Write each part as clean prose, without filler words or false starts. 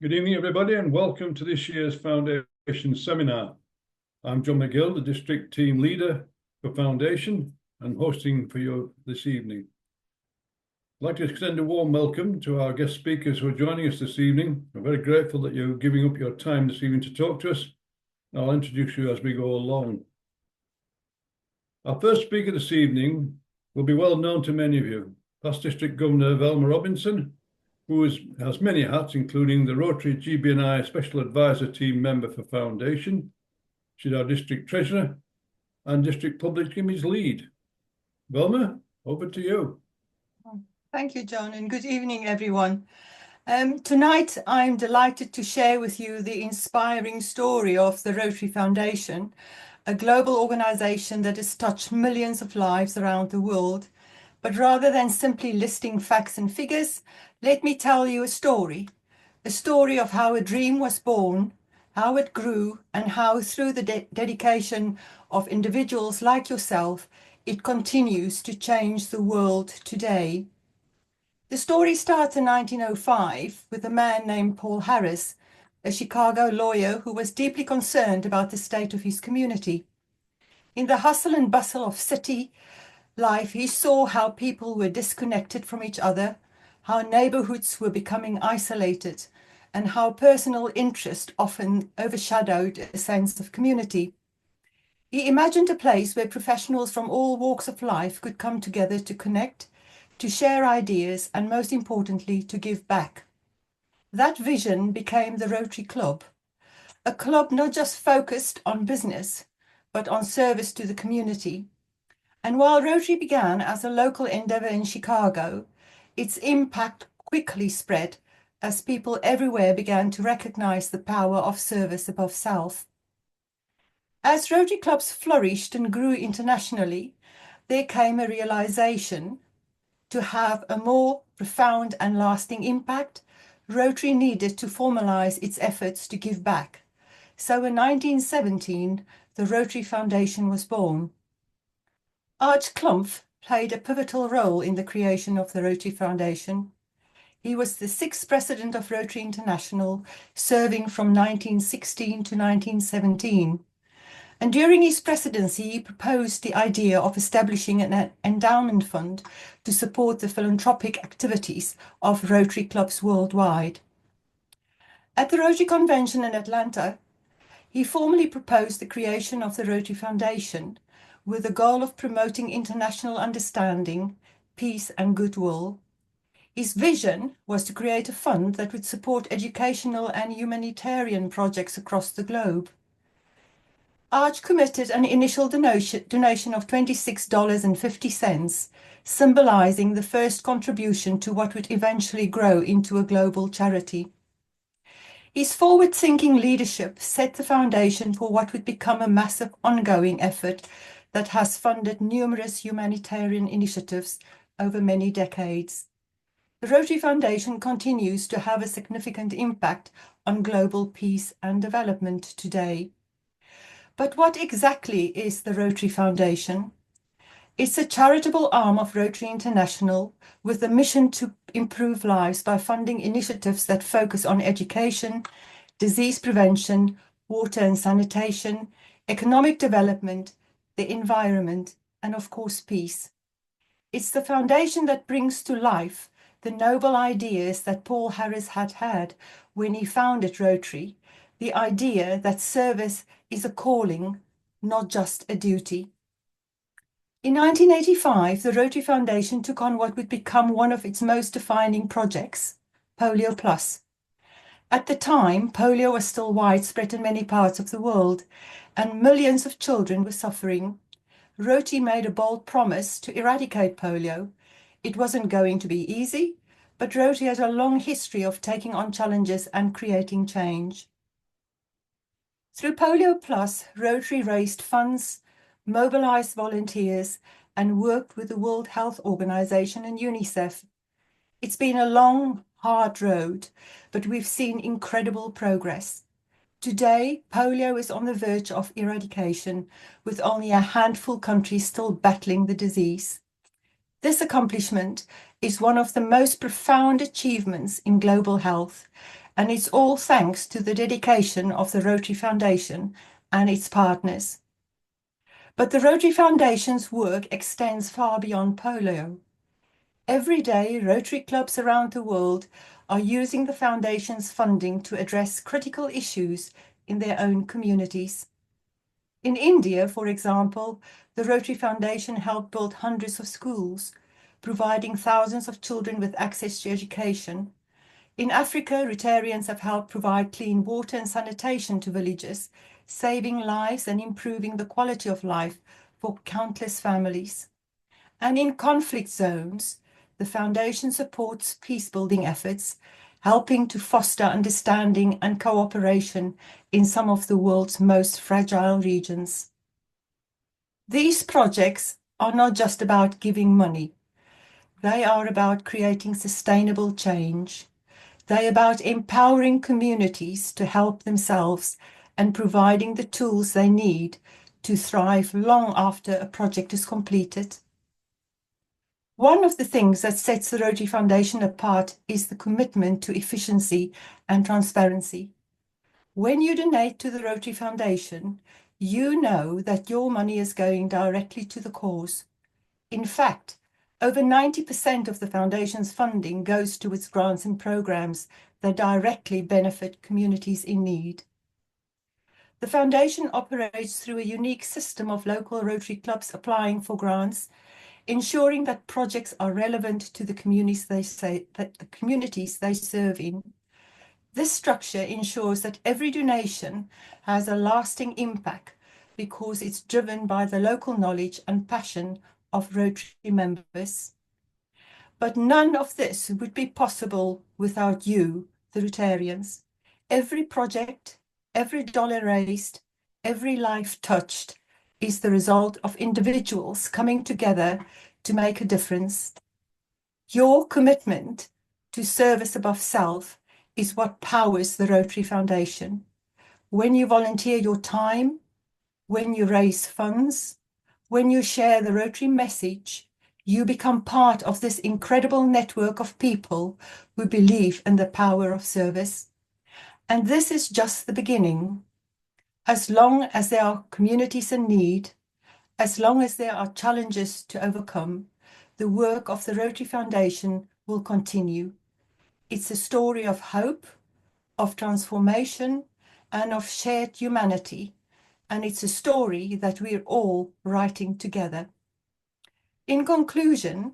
Good evening, everybody, and welcome to this year's Foundation Seminar. I'm John McGill, the District Team Leader for Foundation and hosting for you this evening. I'd like to extend a warm welcome to our guest speakers who are joining us this evening. I'm very grateful that you're giving up your time this evening to talk to us. I'll introduce you as we go along. Our first speaker this evening will be well known to many of you, past District Governor Velma Robinson, who has many hats, including the Rotary GB&I Special Advisor Team Member for Foundation. She's our District Treasurer and District Public Image Lead. Velma, over to you. Thank you, John, and good evening, everyone. Tonight, I'm delighted to share with you the inspiring story of the Rotary Foundation, a global organization that has touched millions of lives around the world. But rather than simply listing facts and figures, let me tell you a story of how a dream was born, how it grew, and how through the dedication of individuals like yourself, it continues to change the world today. The story starts in 1905 with a man named Paul Harris, a Chicago lawyer who was deeply concerned about the state of his community. In the hustle and bustle of city life, he saw how people were disconnected from each other, how neighborhoods were becoming isolated, and how personal interest often overshadowed a sense of community. He imagined a place where professionals from all walks of life could come together to connect, to share ideas, and most importantly, to give back. That vision became the Rotary Club, a club not just focused on business, but on service to the community. And while Rotary began as a local endeavor in Chicago, its impact quickly spread as people everywhere began to recognize the power of service above self. As Rotary clubs flourished and grew internationally, there came a realization: to have a more profound and lasting impact, Rotary needed to formalize its efforts to give back. So in 1917, the Rotary Foundation was born. Arch Klumpf played a pivotal role in the creation of the Rotary Foundation. He was the 6th president of Rotary International, serving from 1916 to 1917. And during his presidency, he proposed the idea of establishing an endowment fund to support the philanthropic activities of Rotary clubs worldwide. At the Rotary Convention in Atlanta, he formally proposed the creation of the Rotary Foundation with the goal of promoting international understanding, peace, and goodwill. His vision was to create a fund that would support educational and humanitarian projects across the globe. Arch committed an initial donation of $26.50, symbolizing the first contribution to what would eventually grow into a global charity. His forward-thinking leadership set the foundation for what would become a massive ongoing effort that has funded numerous humanitarian initiatives over many decades. The Rotary Foundation continues to have a significant impact on global peace and development today. But what exactly is the Rotary Foundation? It's a charitable arm of Rotary International with a mission to improve lives by funding initiatives that focus on education, disease prevention, water and sanitation, economic development, the environment, and of course, peace. It's the foundation that brings to life the noble ideas that Paul Harris had when he founded Rotary, the idea that service is a calling, not just a duty. In 1985, the Rotary Foundation took on what would become one of its most defining projects, Polio Plus. At the time, polio was still widespread in many parts of the world, and millions of children were suffering. Rotary made a bold promise to eradicate polio. It wasn't going to be easy, but Rotary has a long history of taking on challenges and creating change. Through Polio Plus, Rotary raised funds, mobilized volunteers, and worked with the World Health Organization and UNICEF. It's been a long, hard road, but we've seen incredible progress. Today, polio is on the verge of eradication, with only a handful of countries still battling the disease. This accomplishment is one of the most profound achievements in global health, and it's all thanks to the dedication of the Rotary Foundation and its partners. But the Rotary Foundation's work extends far beyond polio. Every day, Rotary clubs around the world are using the Foundation's funding to address critical issues in their own communities. In India, for example, the Rotary Foundation helped build hundreds of schools, providing thousands of children with access to education. In Africa, Rotarians have helped provide clean water and sanitation to villages, saving lives and improving the quality of life for countless families. And in conflict zones, the Foundation supports peace-building efforts, helping to foster understanding and cooperation in some of the world's most fragile regions. These projects are not just about giving money. They are about creating sustainable change. They're about empowering communities to help themselves and providing the tools they need to thrive long after a project is completed. One of the things that sets the Rotary Foundation apart is the commitment to efficiency and transparency. When you donate to the Rotary Foundation, you know that your money is going directly to the cause. In fact, over 90% of the Foundation's funding goes towards grants and programs that directly benefit communities in need. The Foundation operates through a unique system of local Rotary clubs applying for grants, ensuring that projects are relevant to the communities they serve in. This structure ensures that every donation has a lasting impact because it's driven by the local knowledge and passion of Rotary members. But none of this would be possible without you, the Rotarians. Every project, every dollar raised, every life touched is the result of individuals coming together to make a difference. Your commitment to service above self is what powers the Rotary Foundation. When you volunteer your time, when you raise funds, when you share the Rotary message, you become part of this incredible network of people who believe in the power of service. And this is just the beginning. As long as there are communities in need, as long as there are challenges to overcome, the work of the Rotary Foundation will continue. It's a story of hope, of transformation, and of shared humanity. And it's a story that we're all writing together. In conclusion,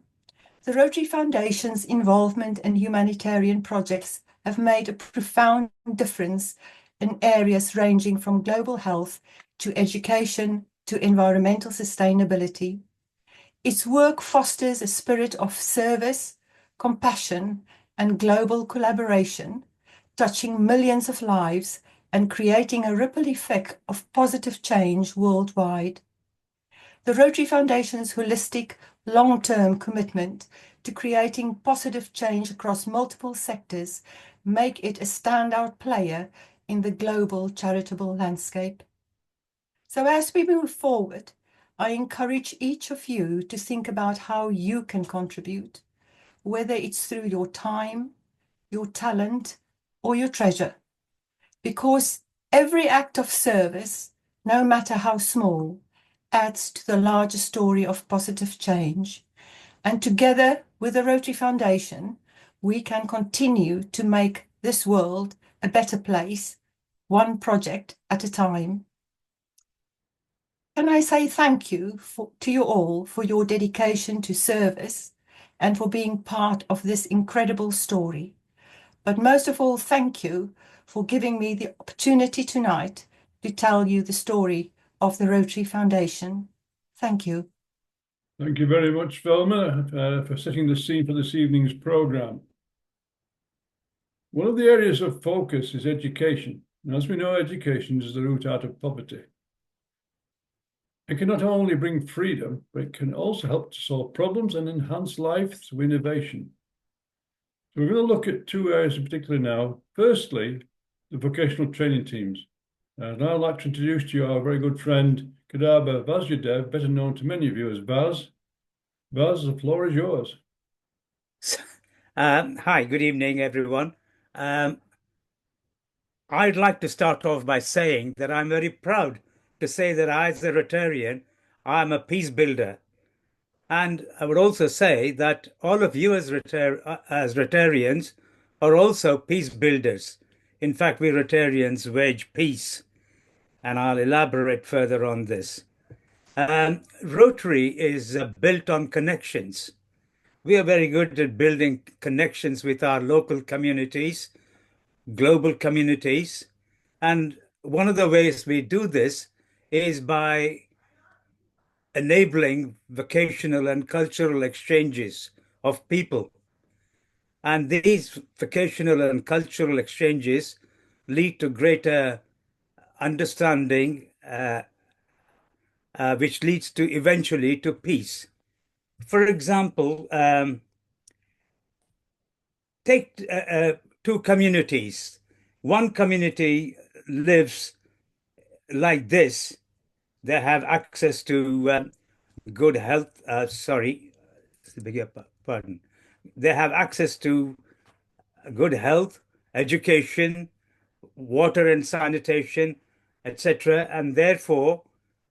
the Rotary Foundation's involvement in humanitarian projects have made a profound difference in areas ranging from global health to education to environmental sustainability. Its work fosters a spirit of service, compassion, and global collaboration, touching millions of lives and creating a ripple effect of positive change worldwide. The Rotary Foundation's holistic, long-term commitment to creating positive change across multiple sectors make it a standout player in the global charitable landscape. So as we move forward, I encourage each of you to think about how you can contribute, whether it's through your time, your talent, or your treasure, because every act of service, no matter how small, adds to the larger story of positive change. And together with the Rotary Foundation, we can continue to make this world a better place, one project at a time. Can I say thank you to you all for your dedication to service and for being part of this incredible story. But most of all, thank you for giving me the opportunity tonight to tell you the story of the Rotary Foundation. Thank you. Thank you very much, Velma, for setting the scene for this evening's programme. One of the areas of focus is education. And as we know, education is the route out of poverty. It can not only bring freedom, but it can also help to solve problems and enhance life through innovation. So we're going to look at two areas in particular now. Firstly, the vocational training teams. And I'd like to introduce to you our very good friend, Kadaba Vazyadev, better known to many of you as Vaz. Vaz, the floor is yours. Hi, good evening, everyone. I'd like to start off by saying that I'm very proud to say that I, as a Rotarian, I'm a peace builder. And I would also say that all of you as Rotarians are also peace builders. In fact, we Rotarians wage peace, and I'll elaborate further on this. Rotary is built on connections. We are very good at building connections with our local communities, global communities, and one of the ways we do this is by enabling vocational and cultural exchanges of people. And these vocational and cultural exchanges lead to greater understanding, which leads to eventually to peace. For example, take two communities. One community lives like this. They have access to good health. Beg your pardon. They have access to good health, education, water and sanitation, etc. And therefore,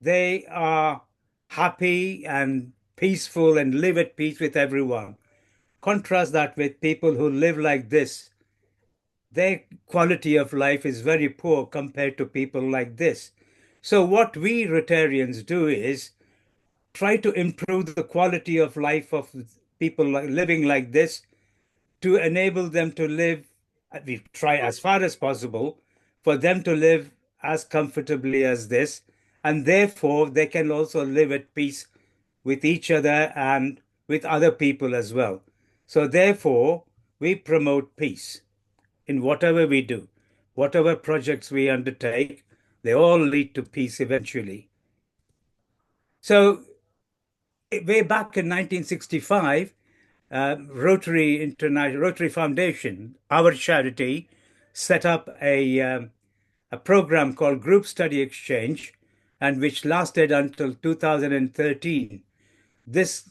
they are happy and peaceful and live at peace with everyone. Contrast that with people who live like this. Their quality of life is very poor compared to people like this. So what we Rotarians do is try to improve the quality of life of people living like this to enable them to live, we try as far as possible for them to live as comfortably as this, and therefore they can also live at peace with each other and with other people as well. So therefore, we promote peace in whatever we do, whatever projects we undertake, they all lead to peace eventually. So way back in 1965, Rotary Foundation, our charity, set up a program called Group Study Exchange, and which lasted until 2013. This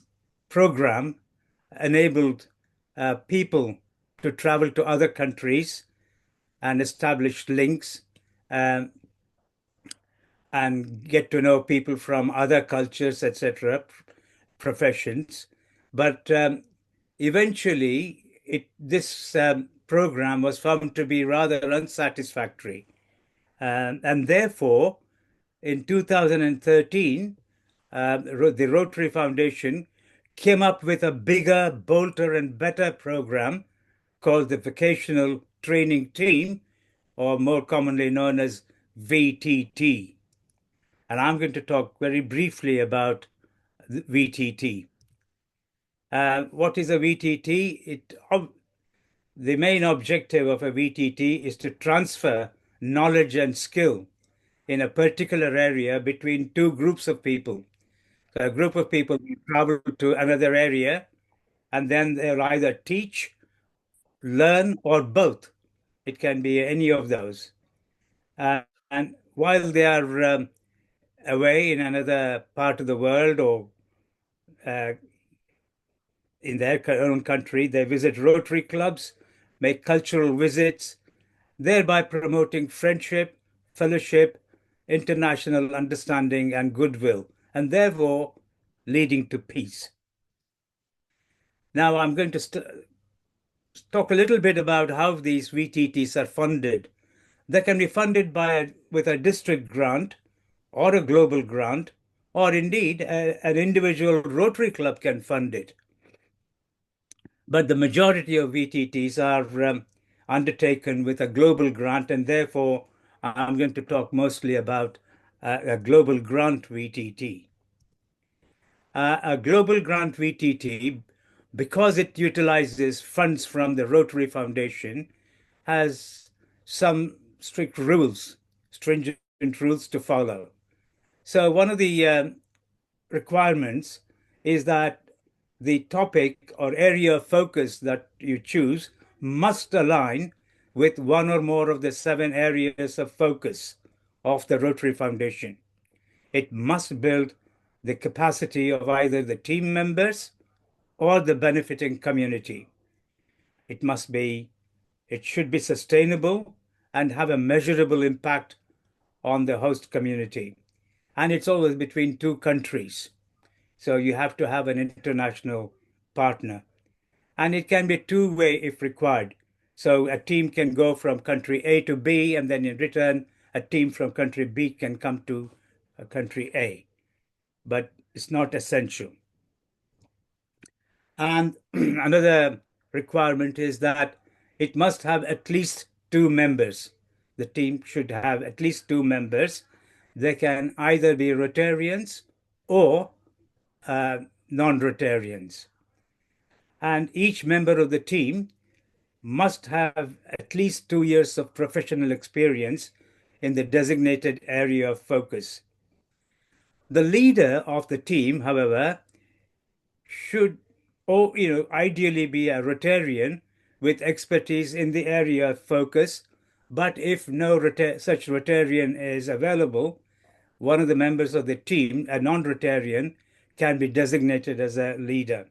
program enabled people to travel to other countries and establish links and get to know people from other cultures, etc., professions. But eventually, this program was found to be rather unsatisfactory. And therefore, in 2013, the Rotary Foundation came up with a bigger, bolder, and better program called the Vocational Training Team, or more commonly known as VTT. And I'm going to talk very briefly about the VTT. What is a VTT? The main objective of a VTT is to transfer knowledge and skill in a particular area between two groups of people. So a group of people travel to another area, and then they'll either teach, learn, or both. It can be any of those. And while they are away in another part of the world or in their own country, they visit Rotary clubs, make cultural visits, thereby promoting friendship, fellowship, international understanding, and goodwill, and therefore leading to peace. Now, I'm going to talk a little bit about how these VTTs are funded. They can be funded with a district grant or a global grant, or indeed an individual Rotary club can fund it. But the majority of VTTs are undertaken with a global grant, and therefore I'm going to talk mostly about a global grant VTT. A global grant VTT, because it utilizes funds from the Rotary Foundation, has some strict rules, stringent rules to follow. So one of the requirements is that the topic or area of focus that you choose must align with one or more of the 7 areas of focus of the Rotary Foundation. It must build the capacity of either the team members or the benefiting community. It should be sustainable and have a measurable impact on the host community. And it's always between two countries. So you have to have an international partner. And it can be two-way if required. So a team can go from country A to B, and then in return, a team from country B can come to country A. But it's not essential. And another requirement is that it must have at least two members. The team should have at least two members. They can either be Rotarians or non-Rotarians. And each member of the team must have at least 2 years of professional experience in the designated area of focus. The leader of the team, however, should ideally be a Rotarian with expertise in the area of focus. But if no such Rotarian is available, one of the members of the team, a non-Rotarian, can be designated as a leader.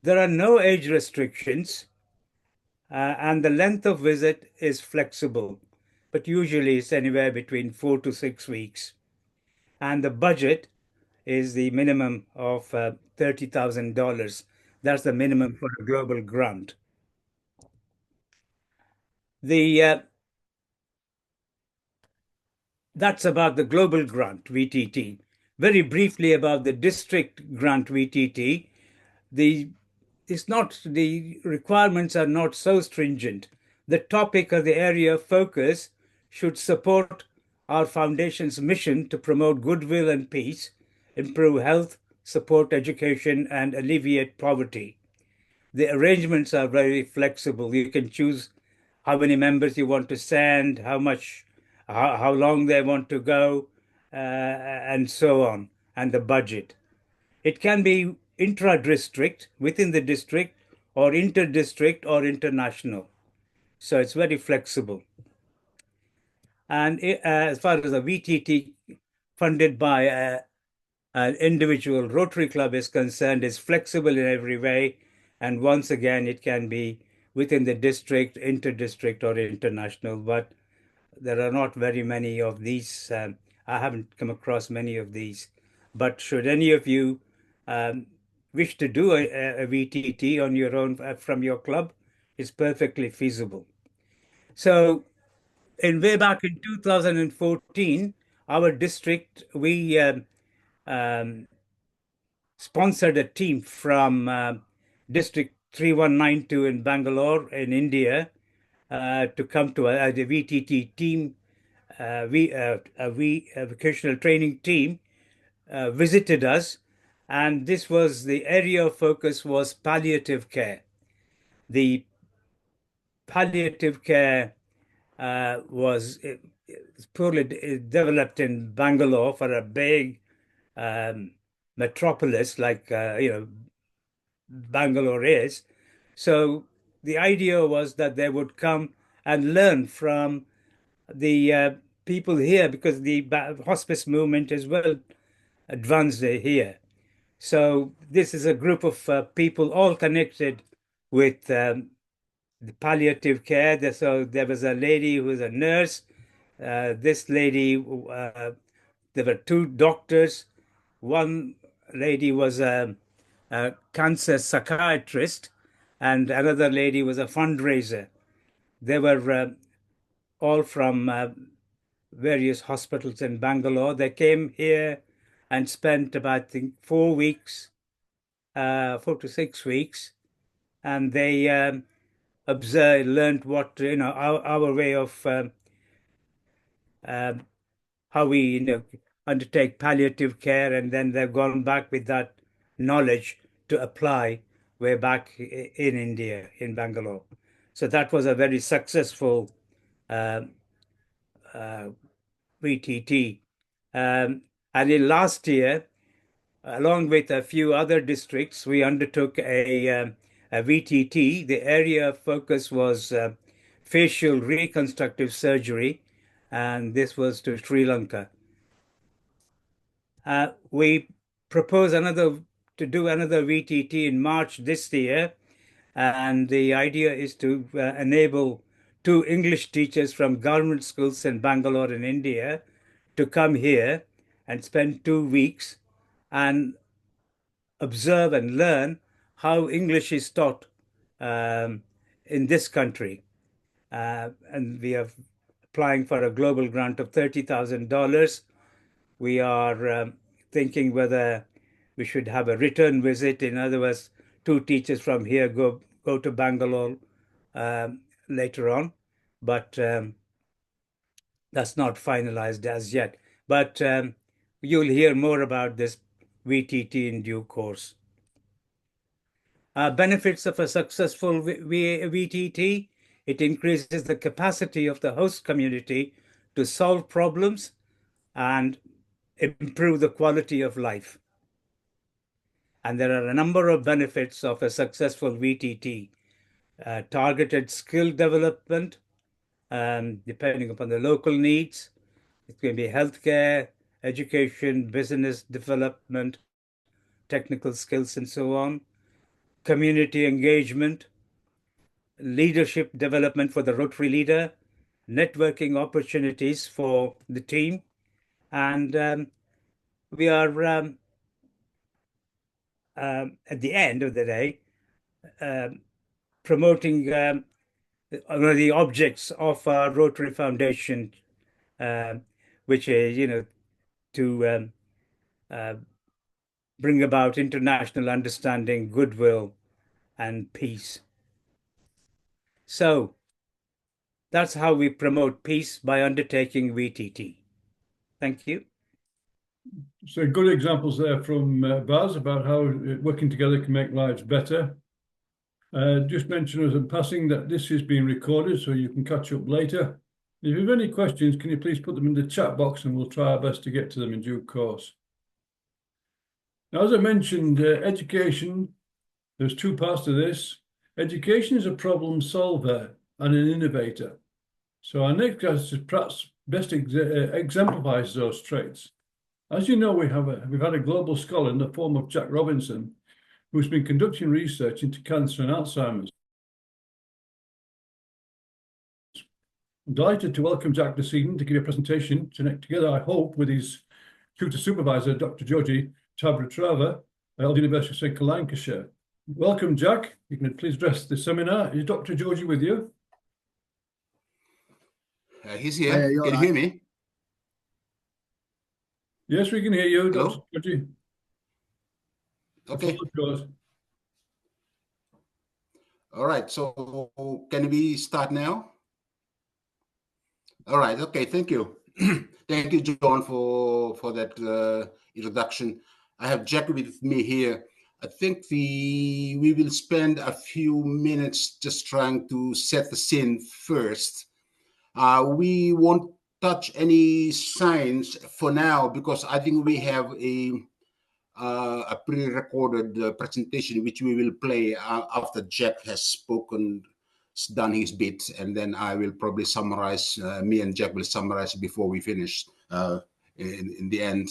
There are no age restrictions, and the length of visit is flexible, but usually it's anywhere between 4 to 6 weeks. And the budget is the minimum of $30,000. That's the minimum for a global grant. That's about the global grant, VTT. Very briefly about the district grant, VTT, the requirements are not so stringent. The topic or the area of focus should support our foundation's mission to promote goodwill and peace, improve health, support education, and alleviate poverty. The arrangements are very flexible. You can choose how many members you want to send, how long they want to go, and so on, and the budget. It can be intra-district, within the district, or inter-district or international. So it's very flexible. And as far as the VTT funded by an individual Rotary Club is concerned, is flexible in every way. And once again, it can be within the district, inter-district, or international. But there are not very many of these. I haven't come across many of these. But should any of you wish to do a VTT on your own from your club, it's perfectly feasible. So way back in 2014, our district, we sponsored a team from District 3192 in Bangalore in India to come to a VTT team, a vocational training team visited us, and this was the area of focus was palliative care. The palliative care was poorly developed in Bangalore for a big metropolis like Bangalore is. So the idea was that they would come and learn from the people here, because the hospice movement is well advanced here. So this is a group of people all connected with the palliative care. So there was a lady who was a nurse. This lady, there were two doctors. One lady was a cancer psychiatrist, and another lady was a fundraiser. They were all from various hospitals in Bangalore. They came here and spent about, I think, 4 weeks, 4 to 6 weeks, and they observed, learned what our way of how we undertake palliative care, and then they've gone back with that knowledge to apply way back in India, in Bangalore. So that was a very successful VTT. And in last year, along with a few other districts, we undertook a VTT. The area of focus was facial reconstructive surgery, and this was to Sri Lanka. We propose to do another VTT in March this year, and the idea is to enable 2 English teachers from government schools in Bangalore in India to come here and spend 2 weeks and observe and learn how English is taught in this country. And we are applying for a global grant of $30,000. We are thinking whether we should have a return visit. In other words, 2 teachers from here go to Bangalore later on, but that's not finalized as yet. But you'll hear more about this VTT in due course. Benefits of a successful VTT: it increases the capacity of the host community to solve problems and improve the quality of life. And there are a number of benefits of a successful VTT. Targeted skill development, depending upon the local needs. It can be healthcare, education, business development, technical skills, and so on. Community engagement, leadership development for the Rotary leader, networking opportunities for the team. And we are, at the end of the day, promoting one of the objects of our Rotary Foundation, which is, to bring about international understanding, goodwill, and peace. So that's how we promote peace, by undertaking VTT. Thank you. So good examples there from Baz about how working together can make lives better. Just mention as in passing that this is being recorded, so you can catch up later. If you have any questions, can you please put them in the chat box and we'll try our best to get to them in due course. Now, as I mentioned, education, there's 2 parts to this. Education is a problem solver and an innovator. So our next guest is perhaps best exemplifies those traits. As you know, we've had a global scholar in the form of Jack Robinson, who's been conducting research into cancer and Alzheimer's. I'm delighted to welcome Jack this evening to give a presentation together, I hope, with his tutor supervisor, Dr. Georgie Tabrutrava of the University of Central Lancashire. Welcome, Jack. You can please address the seminar. Is Dr. Georgie with you? He's here. Can you hear me? Yes, we can hear you, Hello? Dr. Georgie. Okay. All right. So can we start now? All right. Okay. Thank you. Thank you, John, for that introduction. I have Jack with me here. I think we will spend a few minutes just trying to set the scene first. We won't touch any signs for now because I think we have a pre-recorded presentation which we will play after Jack has spoken, done his bit, and then I will probably summarize. Me and Jack will summarize before we finish in the end.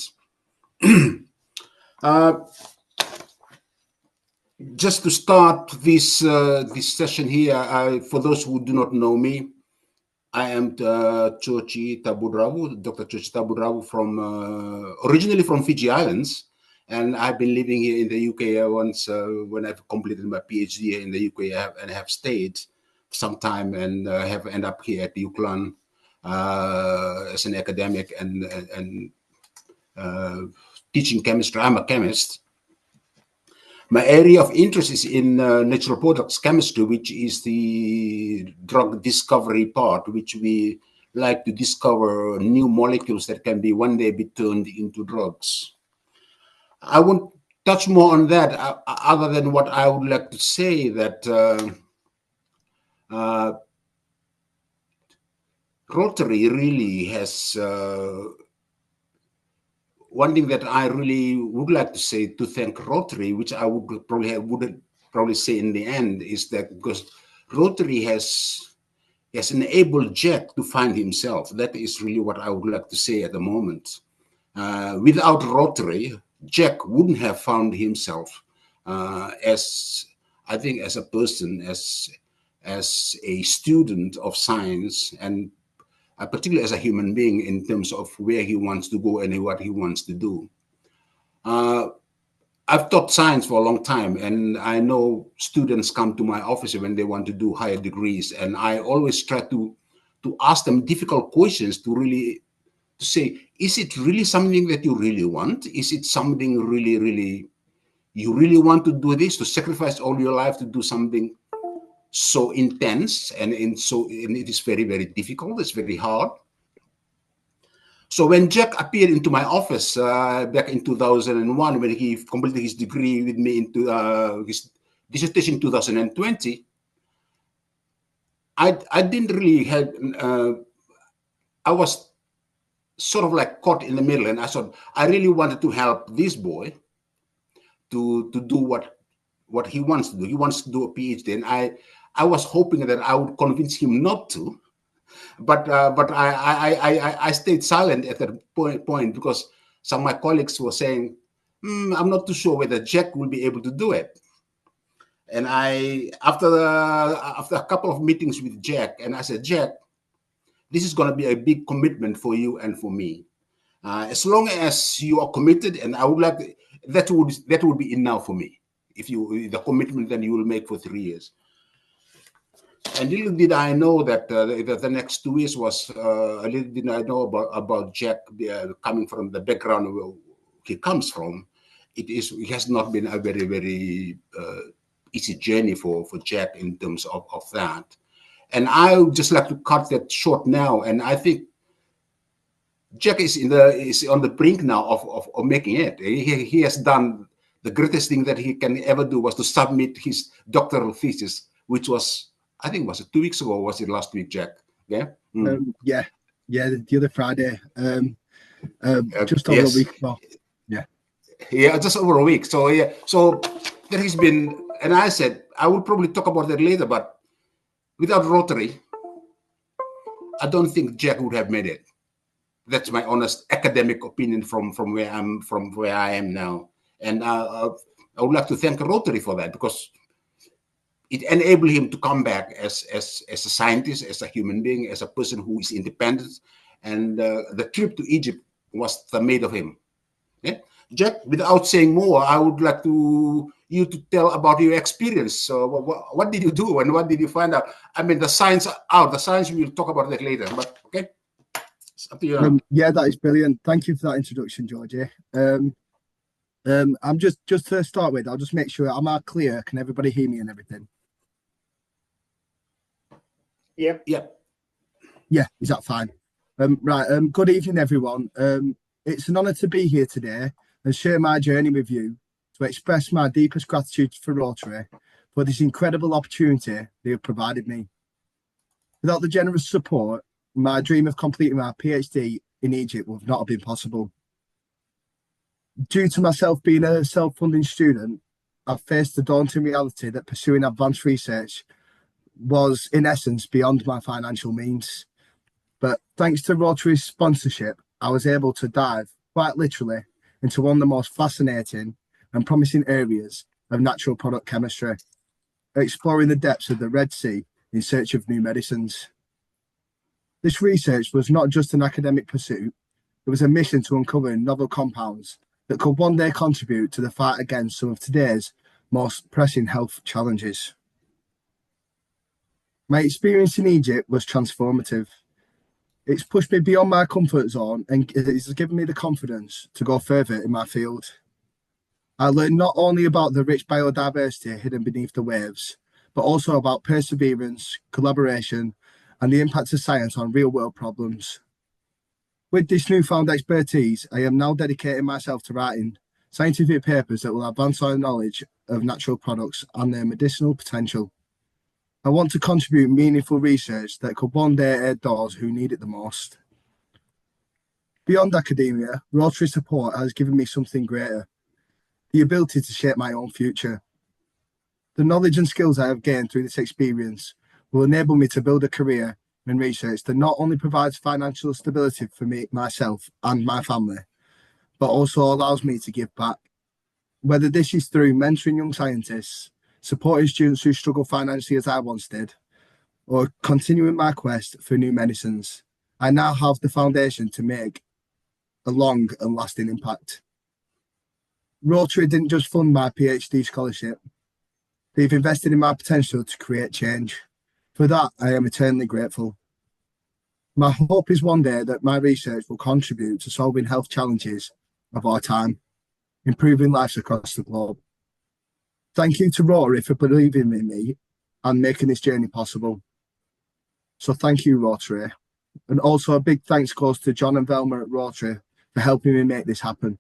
Just to start this session here, for those who do not know me, I am Georgie Tabrutrava, Dr. Georgie Tabrutrava, from originally from Fiji Islands, and I've been living here in the UK once when I've completed my PhD here in the UK, and have stayed some time and have ended up here at UCLan as an academic and teaching chemistry. I'm a chemist. My area of interest is in natural products chemistry, which is the drug discovery part, which we like to discover new molecules that can be one day be turned into drugs. I won't touch more on that other than what I would like to say that Rotary really has one thing that I really would like to say to thank Rotary, which I would probably say in the end, is that because Rotary has enabled Jack to find himself. That is really what I would like to say at the moment. Without Rotary, Jack wouldn't have found himself as, I think, as a person, as as a student of science, and particularly as a human being in terms of where he wants to go and what he wants to do. I've taught science for a long time, and I know students come to my office when they want to do higher degrees, and I always try to ask them difficult questions to say, is it really something that you really want? Is it something you really want to do this, to sacrifice all your life to do something so intense, and it is very, very difficult, it's very hard. So when Jack appeared into my office back in 2001, when he completed his degree with me into his dissertation in 2020, I didn't really have, I was sort of like caught in the middle, and I thought I really wanted to help this boy to do what he wants to do. He wants to do a PhD, and I was hoping that I would convince him not to, but I stayed silent at that point because some of my colleagues were saying, I'm not too sure whether Jack will be able to do it. And after a couple of meetings with Jack, and I said, Jack, this is going to be a big commitment for you and for me. As long as you are committed, and I would like that would be enough for me. If the commitment that you will make for 3 years. And little did I know that the next 2 years was little did I know about Jack coming from the background where he comes from. It has not been a very, very easy journey for Jack in terms of that. And I would just like to cut that short now. And I think Jack is on the brink now of making it. He has done the greatest thing that he can ever do, was to submit his doctoral thesis, which was, I think, was it 2 weeks ago, or was it last week, Jack? Yeah. Yeah, the other Friday. Just over a week ago. Yeah, just over a week. So yeah, so there has been, and I said I will probably talk about that later, but without Rotary, I don't think Jack would have made it. That's my honest academic opinion from where I am now. And I would like to thank Rotary for that, because it enabled him to come back as a scientist, as a human being, as a person who is independent. And the trip to Egypt was the made of him. Yeah? Jack, without saying more, I would like you to tell about your experience. So what did you do and what did you find out? I mean, the science we'll talk about that later, but okay. It's up to you now. Yeah, that is brilliant. Thank you for that introduction, Georgie. I'm just to start with, I'll just make sure I'm clear. Can everybody hear me and everything? Yep. Yeah, is that fine? Right. Good evening, everyone. It's an honor to be here today and share my journey with you, to express my deepest gratitude for Rotary for this incredible opportunity they have provided me. Without the generous support, my dream of completing my PhD in Egypt would not have been possible. Due to myself being a self-funding student, I've faced the daunting reality that pursuing advanced research was, in essence, beyond my financial means. But thanks to Rotary's sponsorship, I was able to dive, quite literally, into one of the most fascinating and promising areas of natural product chemistry, exploring the depths of the Red Sea in search of new medicines. This research was not just an academic pursuit, it was a mission to uncover novel compounds that could one day contribute to the fight against some of today's most pressing health challenges. My experience in Egypt was transformative. It's pushed me beyond my comfort zone and it's given me the confidence to go further in my field. I learned not only about the rich biodiversity hidden beneath the waves, but also about perseverance, collaboration, and the impact of science on real-world problems. With this newfound expertise, I am now dedicating myself to writing scientific papers that will advance our knowledge of natural products and their medicinal potential. I want to contribute meaningful research that could one day aid those who need it the most. Beyond academia, Rotary support has given me something greater, the ability to shape my own future. The knowledge and skills I have gained through this experience will enable me to build a career in research that not only provides financial stability for me, myself and my family, but also allows me to give back. Whether this is through mentoring young scientists, supporting students who struggle financially as I once did, or continuing my quest for new medicines, I now have the foundation to make a long and lasting impact. Rotary didn't just fund my PhD scholarship, they've invested in my potential to create change. For that, I am eternally grateful. My hope is one day that my research will contribute to solving health challenges of our time, improving lives across the globe. Thank you to Rotary for believing in me and making this journey possible. So thank you, Rotary. And also a big thanks goes to John and Velma at Rotary for helping me make this happen.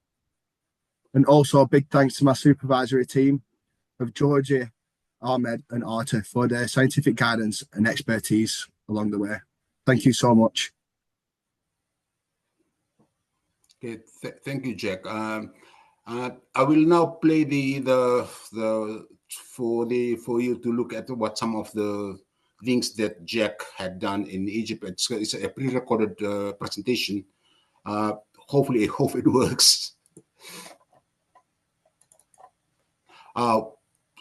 And also a big thanks to my supervisory team of Georgie, Ahmed and Arta for their scientific guidance and expertise along the way. Thank you so much. Okay, thank you, Jack. I will now play for you to look at what some of the things that Jack had done in Egypt. It's a pre-recorded presentation. Hopefully, I hope it works.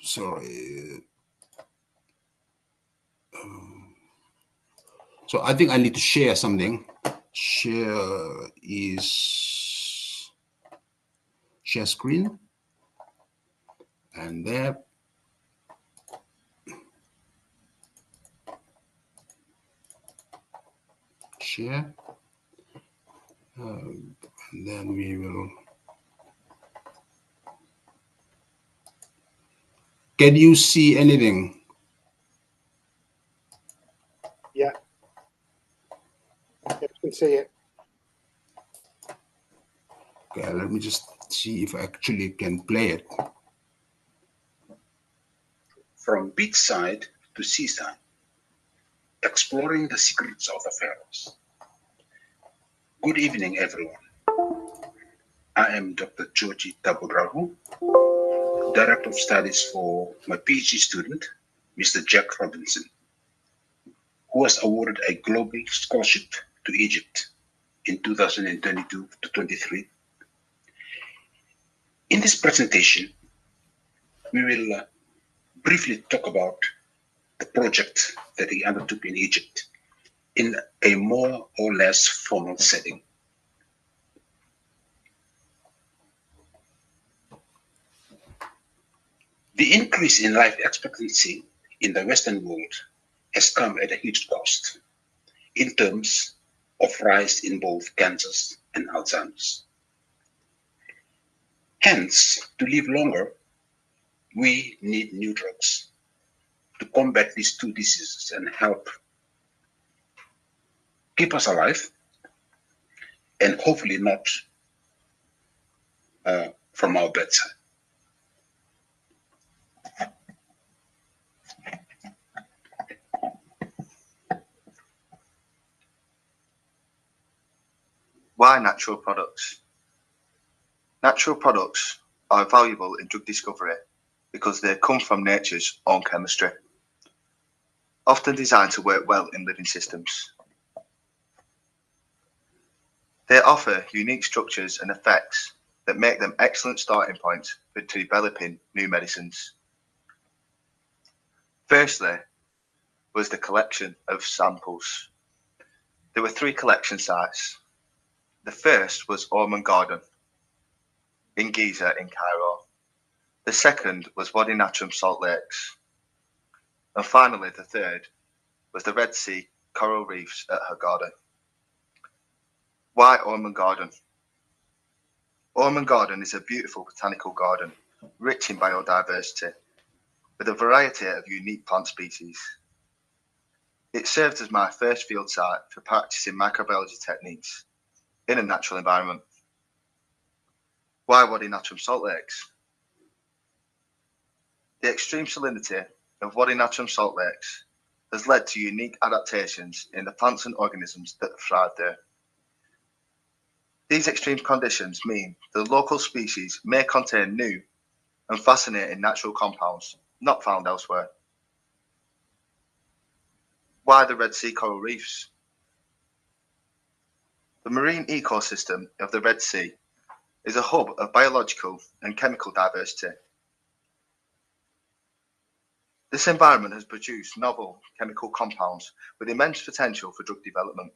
Sorry. So I think I need to share something. Share screen. And there. Share. And then we will. Can you see anything? Yeah. You can see it. Okay, let me just see if I actually can play it. From beachside to seaside, exploring the secrets of the pharaohs. Good evening, everyone. I am Dr. Georgie Tabudrahu, Director of Studies for my PhD student, Mr. Jack Robinson, who was awarded a global scholarship to Egypt in 2022-23. In this presentation, we will briefly talk about the project that he undertook in Egypt in a more or less formal setting. The increase in life expectancy in the Western world has come at a huge cost in terms of rise in both cancers and Alzheimer's. Hence, to live longer, we need new drugs to combat these two diseases and help keep us alive and hopefully not from our bedside. Why natural products? Natural products are valuable in drug discovery because they come from nature's own chemistry, often designed to work well in living systems. They offer unique structures and effects that make them excellent starting points for developing new medicines. Firstly, was the collection of samples. There were 3 collection sites. The first was Ormond Garden in Giza in Cairo. The second was Wadi Natrum Salt Lakes. And finally, the third was the Red Sea coral reefs at Hurghada. Why Ormond Garden? Ormond Garden is a beautiful botanical garden, rich in biodiversity, with a variety of unique plant species. It served as my first field site for practicing microbiology techniques in a natural environment. Why Wadi Natrum Salt Lakes? The extreme salinity of Wadi Natrum Salt Lakes has led to unique adaptations in the plants and organisms that thrive there. These extreme conditions mean the local species may contain new and fascinating natural compounds not found elsewhere. Why the Red Sea coral reefs? The marine ecosystem of the Red Sea is a hub of biological and chemical diversity. This environment has produced novel chemical compounds with immense potential for drug development.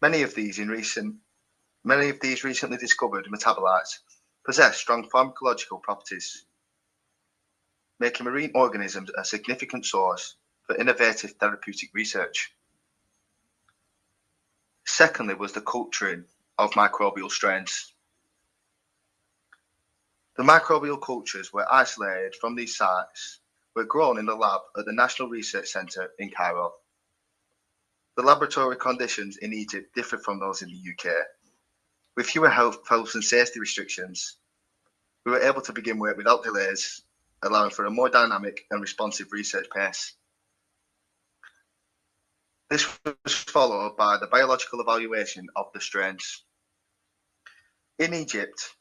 Many of these recently discovered metabolites possess strong pharmacological properties, making marine organisms a significant source for innovative therapeutic research. Secondly was the culturing of microbial strains. The microbial cultures were isolated from these sites, were grown in the lab at the National Research Centre in Cairo. The laboratory conditions in Egypt differ from those in the UK. With fewer health and safety restrictions, we were able to begin work without delays, allowing for a more dynamic and responsive research pace. This was followed by the biological evaluation of the strains. In Egypt,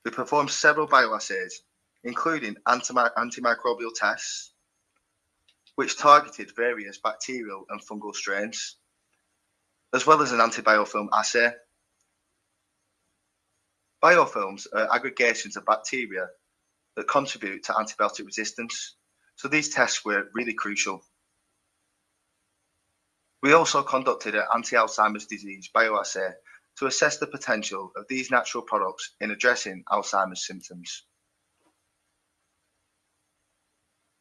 we performed several bioassays, including antimicrobial tests, which targeted various bacterial and fungal strains, as well as an antibiofilm assay. Biofilms are aggregations of bacteria that contribute to antibiotic resistance, so these tests were really crucial. We also conducted an anti-Alzheimer's disease bioassay to assess the potential of these natural products in addressing Alzheimer's symptoms.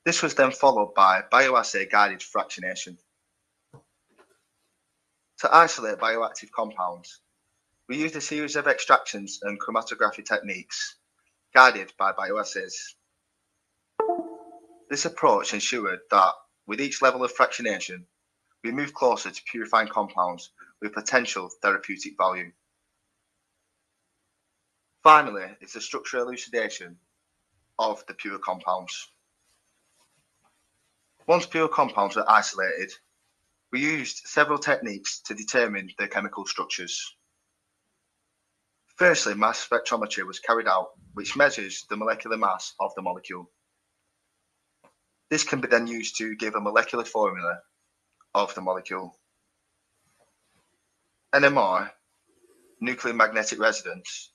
This was then followed by bioassay guided fractionation. To isolate bioactive compounds, we used a series of extractions and chromatography techniques guided by bioassays. This approach ensured that with each level of fractionation, we moved closer to purifying compounds with potential therapeutic value. Finally, is the structural elucidation of the pure compounds. Once pure compounds were isolated, we used several techniques to determine their chemical structures. Firstly, mass spectrometry was carried out, which measures the molecular mass of the molecule. This can be then used to give a molecular formula of the molecule. NMR, nuclear magnetic resonance,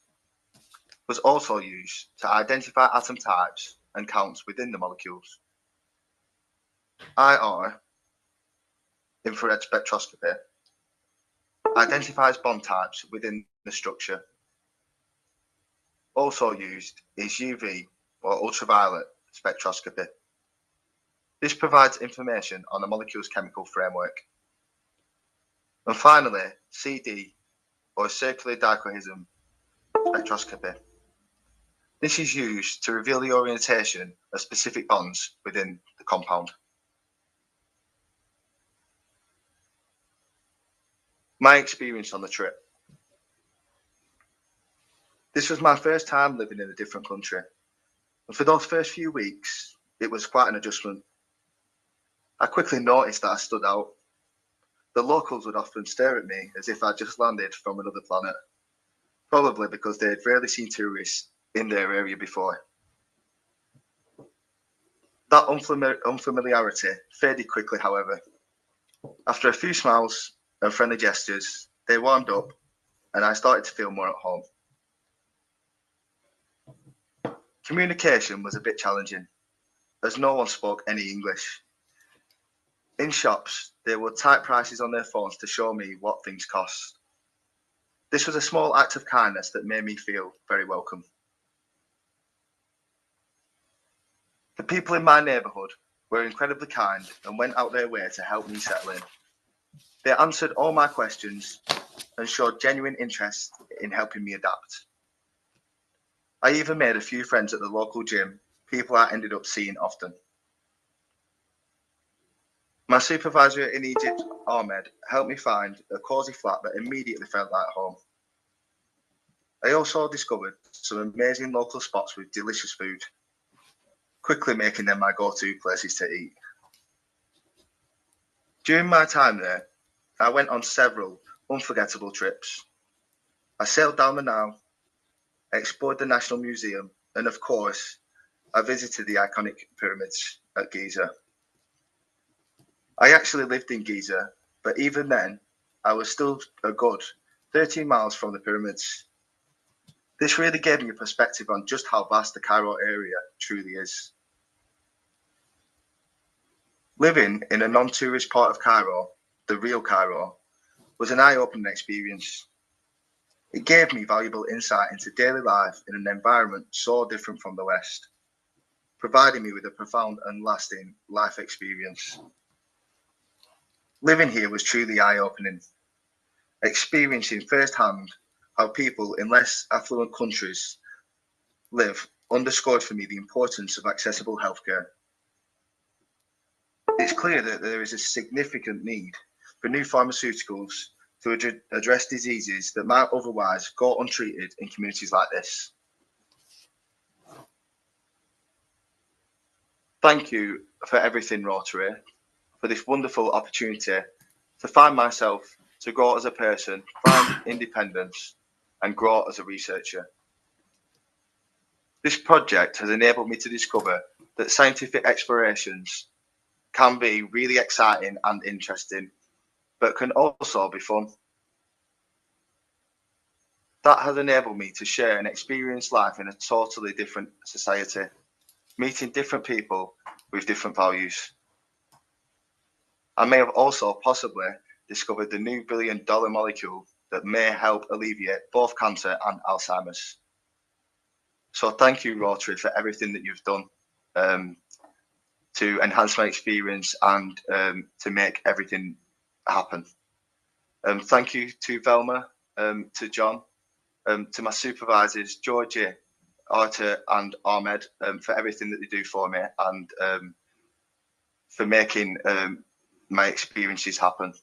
was also used to identify atom types and counts within the molecules. IR, infrared spectroscopy, identifies bond types within the structure. Also used is UV or ultraviolet spectroscopy. This provides information on the molecule's chemical framework. And finally, CD or circular dicohism spectroscopy. This is used to reveal the orientation of specific bonds within the compound. My experience on the trip. This was my first time living in a different country. And for those first few weeks, it was quite an adjustment. I quickly noticed that I stood out. The locals would often stare at me as if I'd just landed from another planet, probably because they'd rarely seen tourists in their area before. That unfamiliarity faded quickly, however. After a few smiles and friendly gestures, they warmed up and I started to feel more at home. Communication was a bit challenging, as no one spoke any English. In shops, they would type prices on their phones to show me what things cost. This was a small act of kindness that made me feel very welcome. The people in my neighbourhood were incredibly kind and went out their way to help me settle in. They answered all my questions and showed genuine interest in helping me adapt. I even made a few friends at the local gym, people I ended up seeing often. My supervisor in Egypt, Ahmed, helped me find a cosy flat that immediately felt like home. I also discovered some amazing local spots with delicious food, quickly making them my go-to places to eat. During my time there, I went on several unforgettable trips. I sailed down the Nile, explored the National Museum, and of course, I visited the iconic pyramids at Giza. I actually lived in Giza, but even then, I was still a good 13 miles from the pyramids. This really gave me a perspective on just how vast the Cairo area truly is. Living in a non-tourist part of Cairo, the real Cairo, was an eye-opening experience. It gave me valuable insight into daily life in an environment so different from the West, providing me with a profound and lasting life experience. Living here was truly eye-opening, experiencing firsthand how people in less affluent countries live underscored for me the importance of accessible healthcare. It's clear that there is a significant need for new pharmaceuticals to address diseases that might otherwise go untreated in communities like this. Thank you for everything, Rotary, for this wonderful opportunity to find myself, to grow as a person, find independence, and grow as a researcher. This project has enabled me to discover that scientific explorations can be really exciting and interesting, but can also be fun. That has enabled me to share and experience life in a totally different society, meeting different people with different values. I may have also possibly discovered the new billion-dollar molecule that may help alleviate both cancer and Alzheimer's. So thank you, Rotary, for everything that you've done to enhance my experience and to make everything happen. Thank you to Velma, to John, to my supervisors, Georgie, Arta and Ahmed, for everything that they do for me and for making my experiences happen.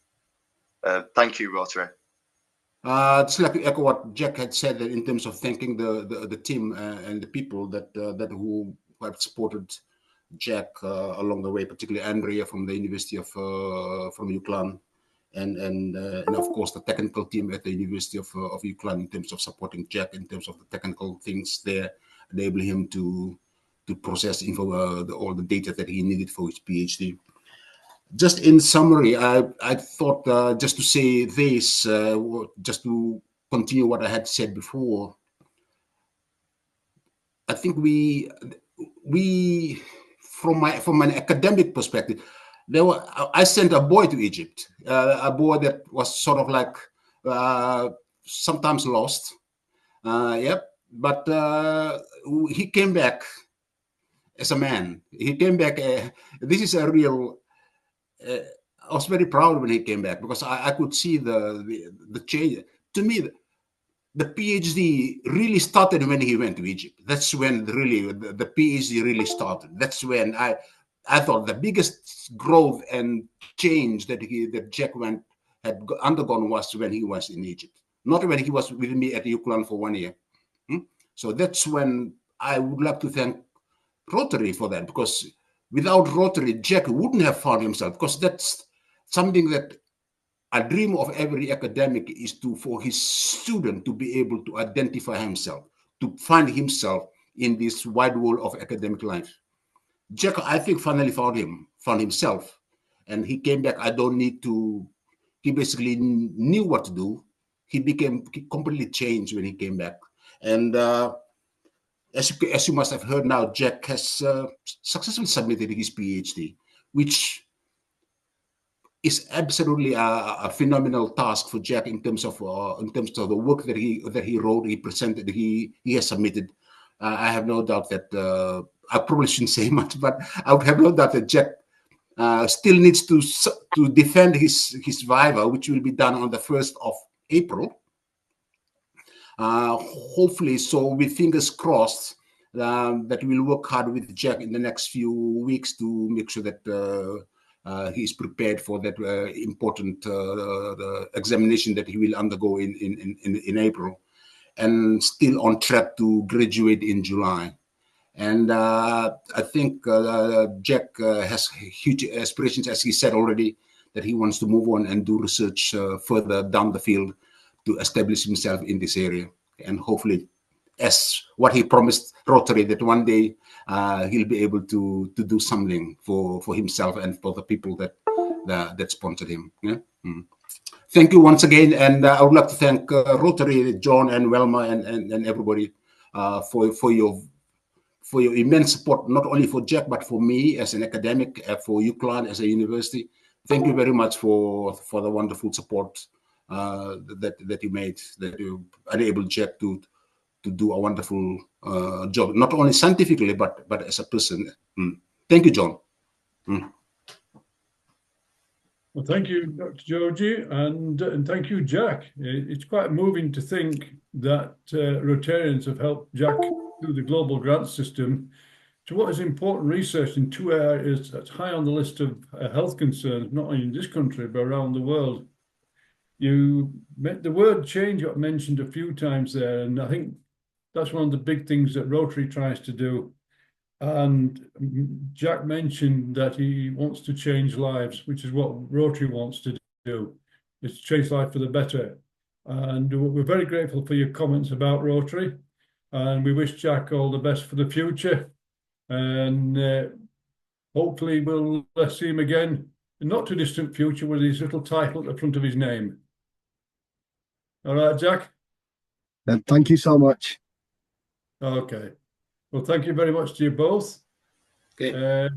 Thank you, Rotary. Just like to echo what Jack had said in terms of thanking the team and the people that who have supported Jack along the way, particularly Andrea from the University of from UCLan, and of course the technical team at the University of UCLan in terms of supporting Jack in terms of the technical things there, enabling him to process all the data that he needed for his PhD. Just in summary, I thought just to say this, just to continue what I had said before. I think we from an academic perspective, I sent a boy to Egypt, a boy that was sort of like sometimes lost, but he came back as a man. He came back. This is a real. I was very proud when he came back because I could see the change. To me, the PhD really started when he went to Egypt. That's when really the PhD really started. That's when I thought the biggest growth and change that Jack had undergone was when he was in Egypt, not when he was with me at UCLan for 1 year. So that's when I would like to thank Rotary for that, because without Rotary, Jack wouldn't have found himself, because that's something that a dream of every academic is for his student to be able to identify himself, to find himself in this wide world of academic life. Jack, I think, finally found himself, and he came back. He basically knew what to do. He became completely changed when he came back. And as you must have heard now, Jack has successfully submitted his PhD, which is absolutely a phenomenal task for Jack in terms of the work that he wrote, he presented, he has submitted. I have no doubt that I probably shouldn't say much, but I would have no doubt that Jack still needs to defend his viva, which will be done on the 1st of April. Hopefully, so with fingers crossed that we'll work hard with Jack in the next few weeks to make sure that he's prepared for that important examination that he will undergo in April, and still on track to graduate in July. And I think Jack has huge aspirations, as he said already, that he wants to move on and do research further down the field to establish himself in this area. And hopefully, as what he promised Rotary, that one day he'll be able to do something for himself and for the people that sponsored him. Yeah? Thank you once again, and I would like to thank Rotary, John and Velma and everybody for for your immense support, not only for Jack, but for me as an academic, for UCLan as a university. Thank you very much for the wonderful support that you made, that you enabled Jack to do a wonderful job, not only scientifically, but as a person. Thank you, John. Well, thank you, Dr. Georgie, and thank you, Jack. It's quite moving to think that Rotarians have helped Jack through the global grant system to what is important research in 2 areas that's high on the list of health concerns, not only in this country, but around the world. The word change got mentioned a few times there, and I think that's one of the big things that Rotary tries to do. And Jack mentioned that he wants to change lives, which is what Rotary wants to do, is to change life for the better. And we're very grateful for your comments about Rotary. And we wish Jack all the best for the future. And hopefully we'll see him again in not too distant future with his little title at the front of his name. All right, Jack? Thank you so much. Okay. Well, thank you very much to you both. Okay.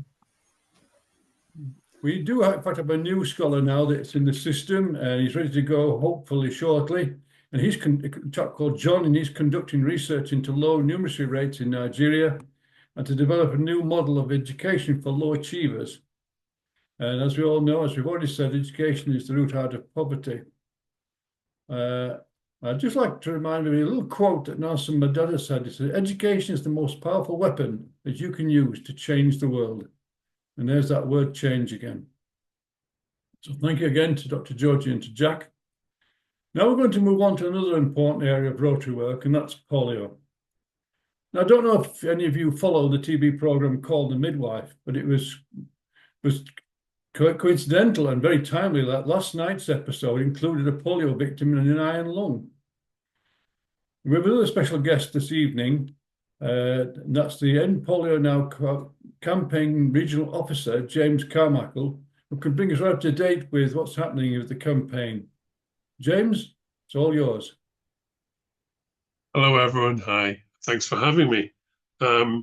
We do, in fact, have a new scholar now that's in the system, and he's ready to go, hopefully, shortly. And he's a chap called John, and he's conducting research into low numeracy rates in Nigeria and to develop a new model of education for low achievers. And as we all know, as we've already said, education is the root out of poverty. I'd just like to remind you a little quote that Nelson Mandela said. He said, "Education is the most powerful weapon that you can use to change the world." And there's that word change again. So thank you again to Dr. Georgie and to Jack. Now we're going to move on to another important area of Rotary work, and that's polio. Now, I don't know if any of you follow the TV program called The Midwife, but it was coincidental and very timely that last night's episode included a polio victim in an iron lung. We have another special guest this evening, and that's the End Polio Now campaign regional officer, James Carmichael, who can bring us right up to date with what's happening with the campaign. James, it's all yours. Hello, everyone. Hi. Thanks for having me. I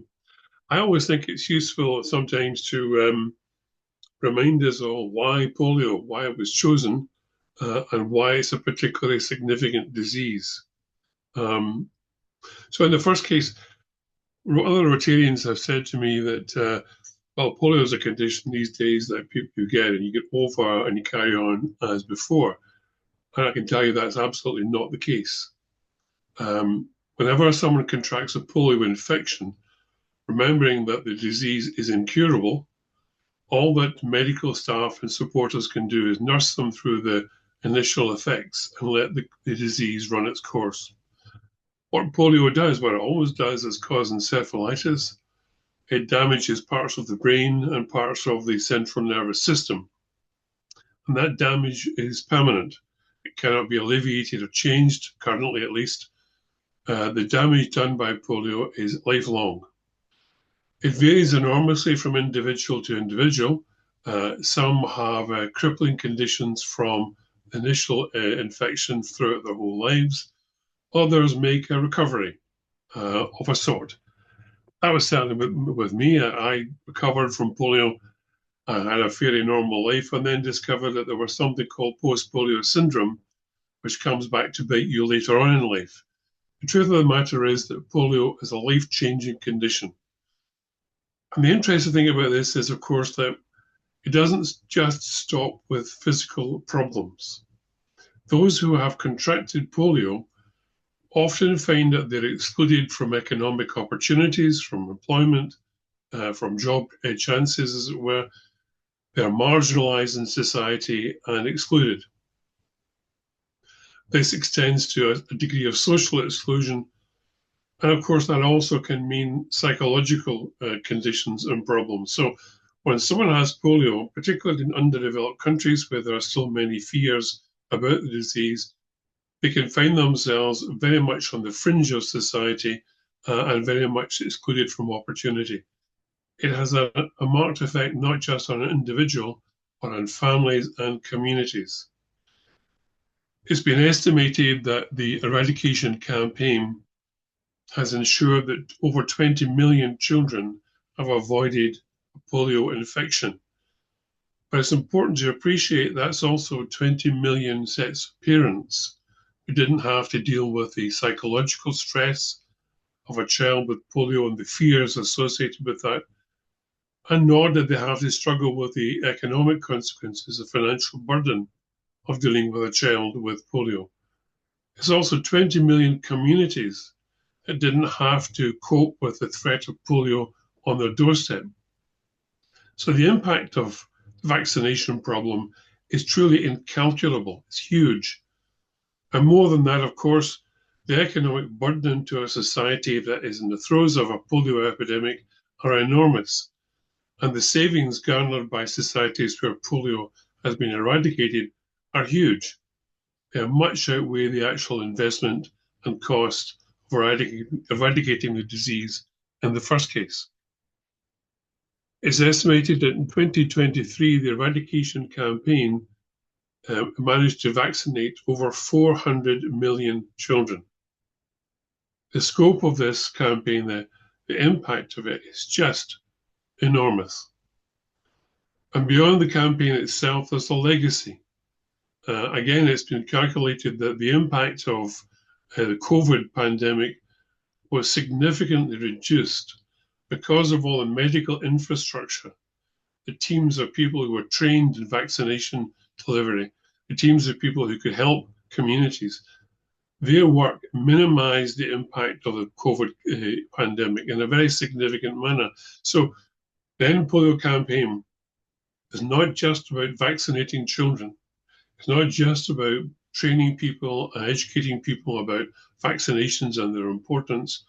always think it's useful sometimes to remind us all why polio, why it was chosen, and why it's a particularly significant disease. So in the first case, other Rotarians have said to me that, well, polio is a condition these days that people get, and you get over and you carry on as before. And I can tell you that's absolutely not the case. Whenever someone contracts a polio infection, remembering that the disease is incurable, all that medical staff and supporters can do is nurse them through the initial effects and let the disease run its course. What polio does, what it always does, is cause encephalitis. It damages parts of the brain and parts of the central nervous system. And that damage is permanent. It cannot be alleviated or changed, currently at least. The damage done by polio is lifelong. It varies enormously from individual to individual. Some have crippling conditions from initial infection throughout their whole lives. Others make a recovery of a sort. That was certainly with me. I recovered from polio. I had a fairly normal life and then discovered that there was something called post-polio syndrome, which comes back to bite you later on in life. The truth of the matter is that polio is a life-changing condition. And the interesting thing about this is, of course, that it doesn't just stop with physical problems. Those who have contracted polio often find that they're excluded from economic opportunities, from employment, from job chances, as it were. They're marginalized in society and excluded. This extends to a degree of social exclusion. And of course, that also can mean psychological conditions and problems. So when someone has polio, particularly in underdeveloped countries where there are still many fears about the disease, they can find themselves very much on the fringe of society and very much excluded from opportunity. It has a marked effect not just on an individual, but on families and communities. It's been estimated that the eradication campaign has ensured that over 20 million children have avoided polio infection. But it's important to appreciate that's also 20 million sets of parents who didn't have to deal with the psychological stress of a child with polio and the fears associated with that, and nor did they have to struggle with the economic consequences, the financial burden of dealing with a child with polio. It's also 20 million communities that didn't have to cope with the threat of polio on their doorstep. So the impact of the vaccination problem is truly incalculable. It's huge. And more than that, of course, the economic burden to a society that is in the throes of a polio epidemic are enormous. And the savings garnered by societies where polio has been eradicated are huge. They much outweigh the actual investment and cost of eradicating the disease in the first case. It's estimated that in 2023, the eradication campaign managed to vaccinate over 400 million children. The scope of this campaign, the impact of it is just enormous. And beyond the campaign itself, there's a legacy. Again, it's been calculated that the impact of the COVID pandemic was significantly reduced because of all the medical infrastructure, the teams of people who were trained in vaccination delivery, the teams of people who could help communities. Their work minimized the impact of the COVID pandemic in a very significant manner. So the End Polio campaign is not just about vaccinating children. It's not just about training people and educating people about vaccinations and their importance.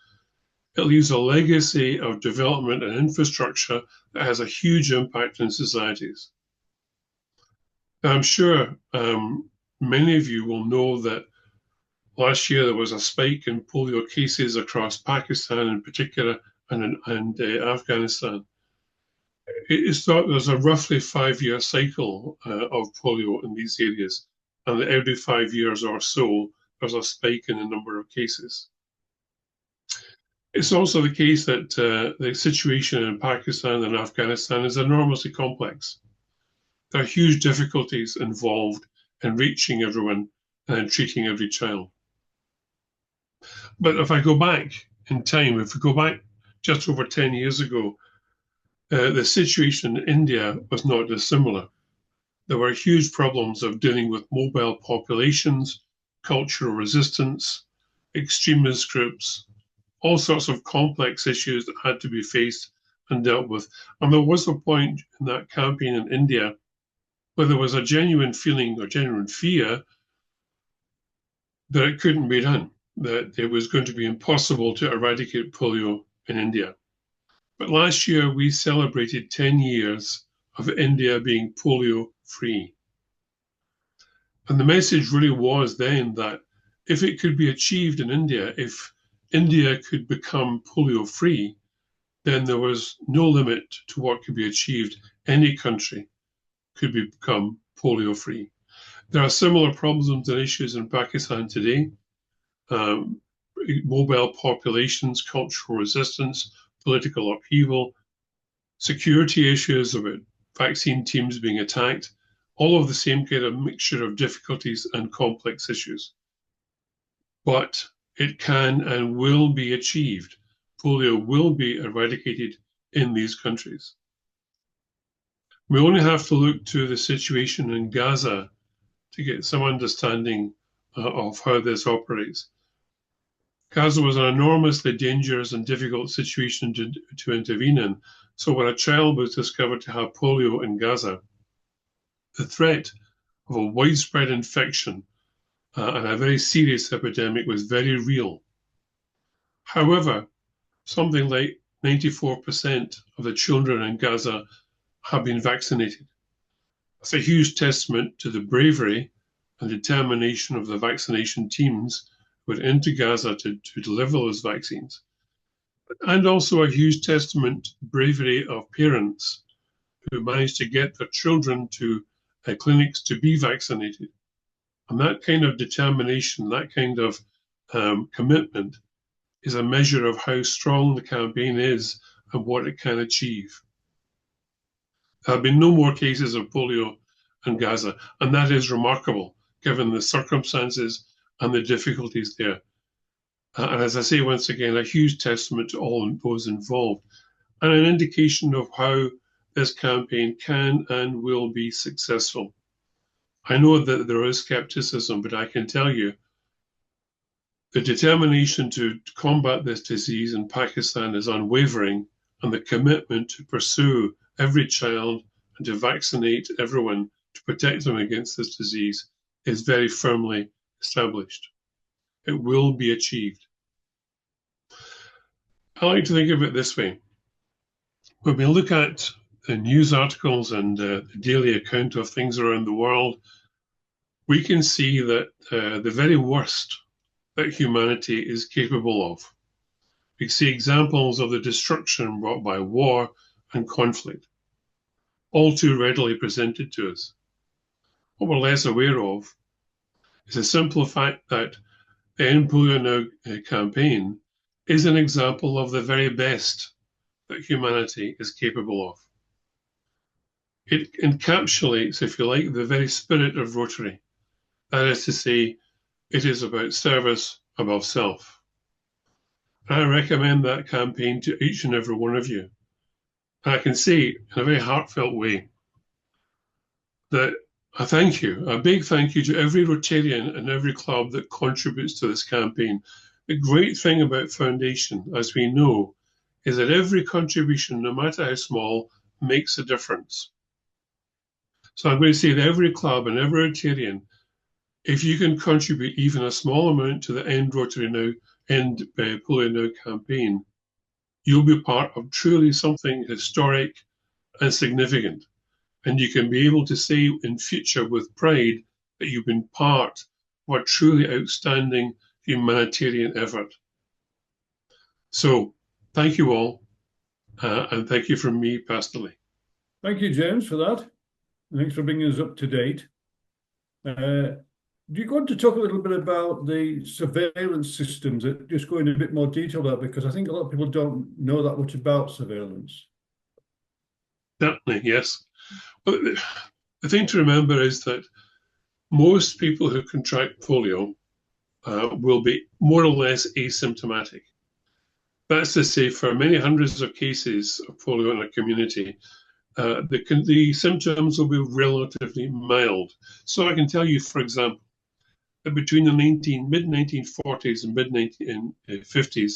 It leaves a legacy of development and infrastructure that has a huge impact in societies. Now, I'm sure many of you will know that last year there was a spike in polio cases across Pakistan in particular and Afghanistan. It is thought there's a roughly 5-year cycle of polio in these areas, and that every 5 years or so there's a spike in the number of cases. It's also the case that the situation in Pakistan and Afghanistan is enormously complex. There are huge difficulties involved in reaching everyone and treating every child. But if I go back in time, if we go back just over 10 years ago, the situation in India was not dissimilar. There were huge problems of dealing with mobile populations, cultural resistance, extremist groups, all sorts of complex issues that had to be faced and dealt with. And there was a point in that campaign in India where there was a genuine feeling or genuine fear that it couldn't be done, that it was going to be impossible to eradicate polio in India. But last year we celebrated 10 years of India being polio-free. And the message really was then that if it could be achieved in India, if India could become polio-free, then there was no limit to what could be achieved. Any country could become polio-free. There are similar problems and issues in Pakistan today. Mobile populations, cultural resistance, political upheaval, security issues about vaccine teams being attacked, all of the same kind of mixture of difficulties and complex issues. But it can and will be achieved. Polio will be eradicated in these countries. We only have to look to the situation in Gaza to get some understanding of how this operates. Gaza was an enormously dangerous and difficult situation to intervene in. So when a child was discovered to have polio in Gaza, the threat of a widespread infection and a very serious epidemic was very real. However, something like 94% of the children in Gaza have been vaccinated. That's a huge testament to the bravery and determination of the vaccination teams who went into Gaza to deliver those vaccines. And also a huge testament to the bravery of parents who managed to get their children to clinics to be vaccinated. And that kind of determination, that kind of commitment is a measure of how strong the campaign is and what it can achieve. There have been no more cases of polio in Gaza, and that is remarkable given the circumstances and the difficulties there. And as I say once again, a huge testament to all those involved, and an indication of how this campaign can and will be successful. I know that there is skepticism, but I can tell you the determination to combat this disease in Pakistan is unwavering, and the commitment to pursue every child and to vaccinate everyone to protect them against this disease is very firmly established. It will be achieved. I like to think of it this way. When we look at the news articles and the daily account of things around the world, we can see that the very worst that humanity is capable of. We see examples of the destruction brought by war and conflict, all too readily presented to us. What we're less aware of is the simple fact that the End Polio Now campaign is an example of the very best that humanity is capable of. It encapsulates, if you like, the very spirit of Rotary. That is to say, it is about service above self. I recommend that campaign to each and every one of you. And I can say in a very heartfelt way that a thank you, a big thank you to every Rotarian and every club that contributes to this campaign. The great thing about Foundation, as we know, is that every contribution, no matter how small, makes a difference. So I'm going to say that every club and every Rotarian, if you can contribute even a small amount to the End Rotary Now, End Polio Now campaign, you'll be part of truly something historic and significant. And you can be able to say in future with pride that you've been part of a truly outstanding humanitarian effort. So thank you all, and thank you from me personally. Thank you, James, for that. Thanks for bringing us up to date. Do you want to talk a little bit about the surveillance systems? Just go into a bit more detail there, because I think a lot of people don't know that much about surveillance. Certainly, yes. Well, the thing to remember is that most people who contract polio will be more or less asymptomatic. That's to say, for many hundreds of cases of polio in a community, the symptoms will be relatively mild. So I can tell you, for example, that between the mid-1940s and mid-1950s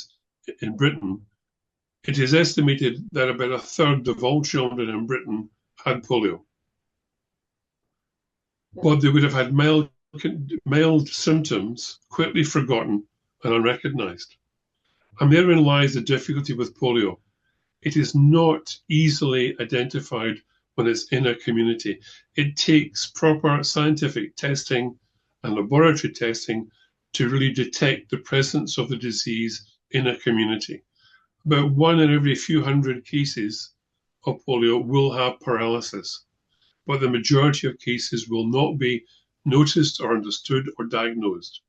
in Britain, it is estimated that about a third of all children in Britain had polio. But they would have had mild symptoms, quickly forgotten and unrecognized. And therein lies the difficulty with polio. It is not easily identified when it's in a community. It takes proper scientific testing and laboratory testing to really detect the presence of the disease in a community. About 1 in every few hundred cases of polio will have paralysis, but the majority of cases will not be noticed or understood or diagnosed.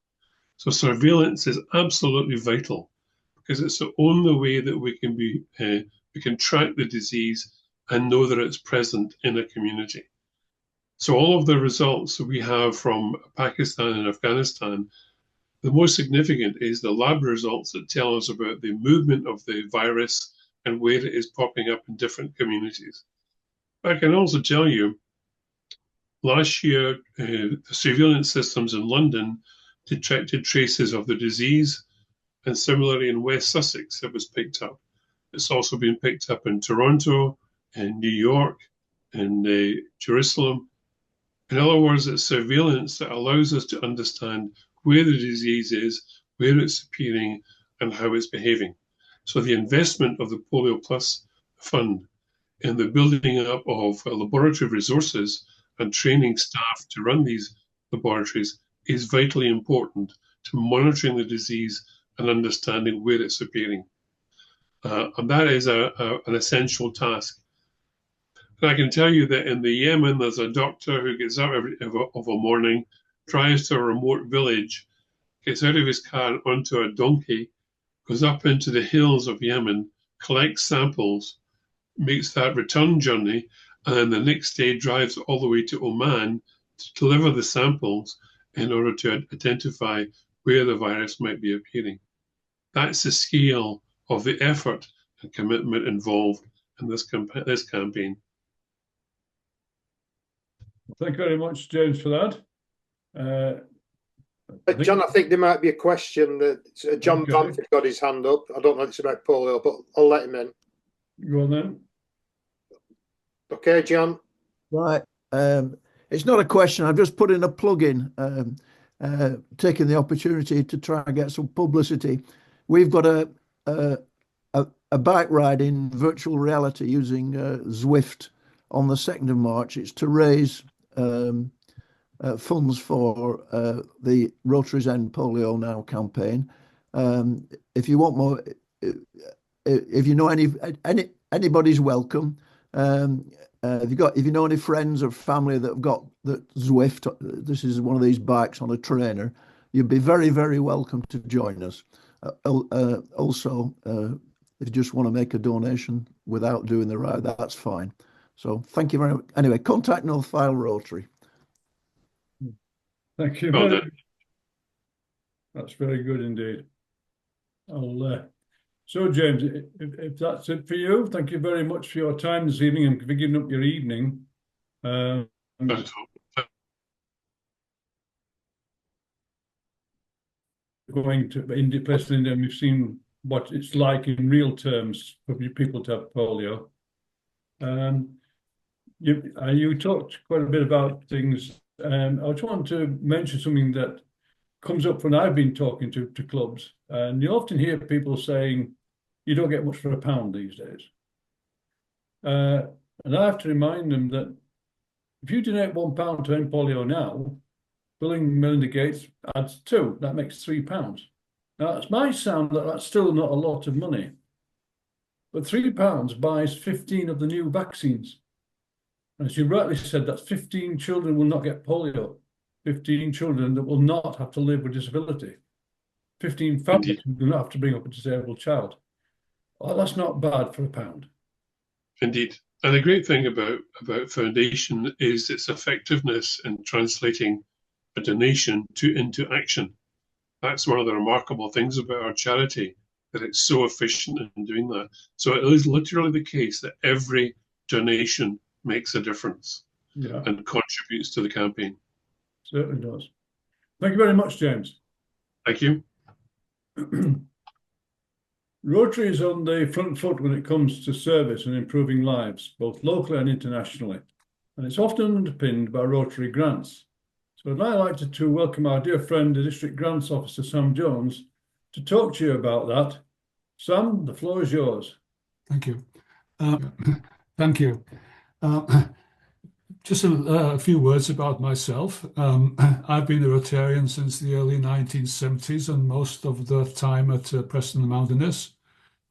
So surveillance is absolutely vital, because it's the only way that we can track the disease and know that it's present in a community. So all of the results that we have from Pakistan and Afghanistan, the most significant is the lab results that tell us about the movement of the virus and where it is popping up in different communities. I can also tell you, last year, the surveillance systems in London detected traces of the disease, and similarly in West Sussex, it was picked up. It's also been picked up in Toronto, in New York, in Jerusalem. In other words, it's surveillance that allows us to understand where the disease is, where it's appearing, and how it's behaving. So the investment of the Polio Plus Fund in the building up of laboratory resources and training staff to run these laboratories is vitally important to monitoring the disease and understanding where it's appearing. And that is an essential task. And I can tell you that in the Yemen, there's a doctor who gets up of a morning, drives to a remote village, gets out of his car onto a donkey, goes up into the hills of Yemen, collects samples, makes that return journey, and then the next day drives all the way to Oman to deliver the samples in order to identify where the virus might be appearing. That's the scale of the effort and commitment involved in this campaign. Thank you very much, James, for that. John, I think there might be a question that John Okay. Bamford got his hand up. I don't know if it's about polio, but I'll let him in. Go on then. Okay, John? Right. It's not a question. I've just put in a plug in, taking the opportunity to try and get some publicity. We've got a bike ride in virtual reality using Zwift on the 2nd of March. It's to raise funds for the Rotary's End Polio Now campaign. If you want more, if you know anybody's welcome. If you know any friends or family that have got the Zwift, this is one of these bikes on a trainer, you'd be very, very welcome to join us. Also, if you just want to make a donation without doing the ride, that's fine. So thank you very much. Anyway, contact North Fyle Rotary. Thank you. Well done. That's very good indeed. So James, if that's it for you, thank you very much for your time this evening and for giving up your evening. Going to India, and we've seen what it's like in real terms for people to have polio. You talked quite a bit about things. I just want to mention something that comes up when I've been talking to clubs, and you often hear people saying, you don't get much for £1 these days. And I have to remind them that if you donate £1 to End Polio Now, Bill and Melinda Gates adds 2, that makes £3. Now, it might sound that that's still not a lot of money, but £3 buys 15 of the new vaccines. And as you rightly said, that's 15 children will not get polio, 15 children that will not have to live with disability, 15 families who do not have to bring up a disabled child. Oh, that's not bad for £1. Indeed. And the great thing about Foundation is its effectiveness in translating a donation into action. That's one of the remarkable things about our charity, that it's so efficient in doing that. So it is literally the case that every donation makes a difference and contributes to the campaign. Certainly does. Thank you very much, James. Thank you. Rotary is on the front foot when it comes to service and improving lives, both locally and internationally, and it's often underpinned by Rotary grants. So I'd like to welcome our dear friend, the District Grants Officer, Sam Jones, to talk to you about that. Sam, the floor is yours. Thank you. Thank you. Just a few words about myself. I've been a Rotarian since the early 1970s and most of the time at Preston and Mount Innes.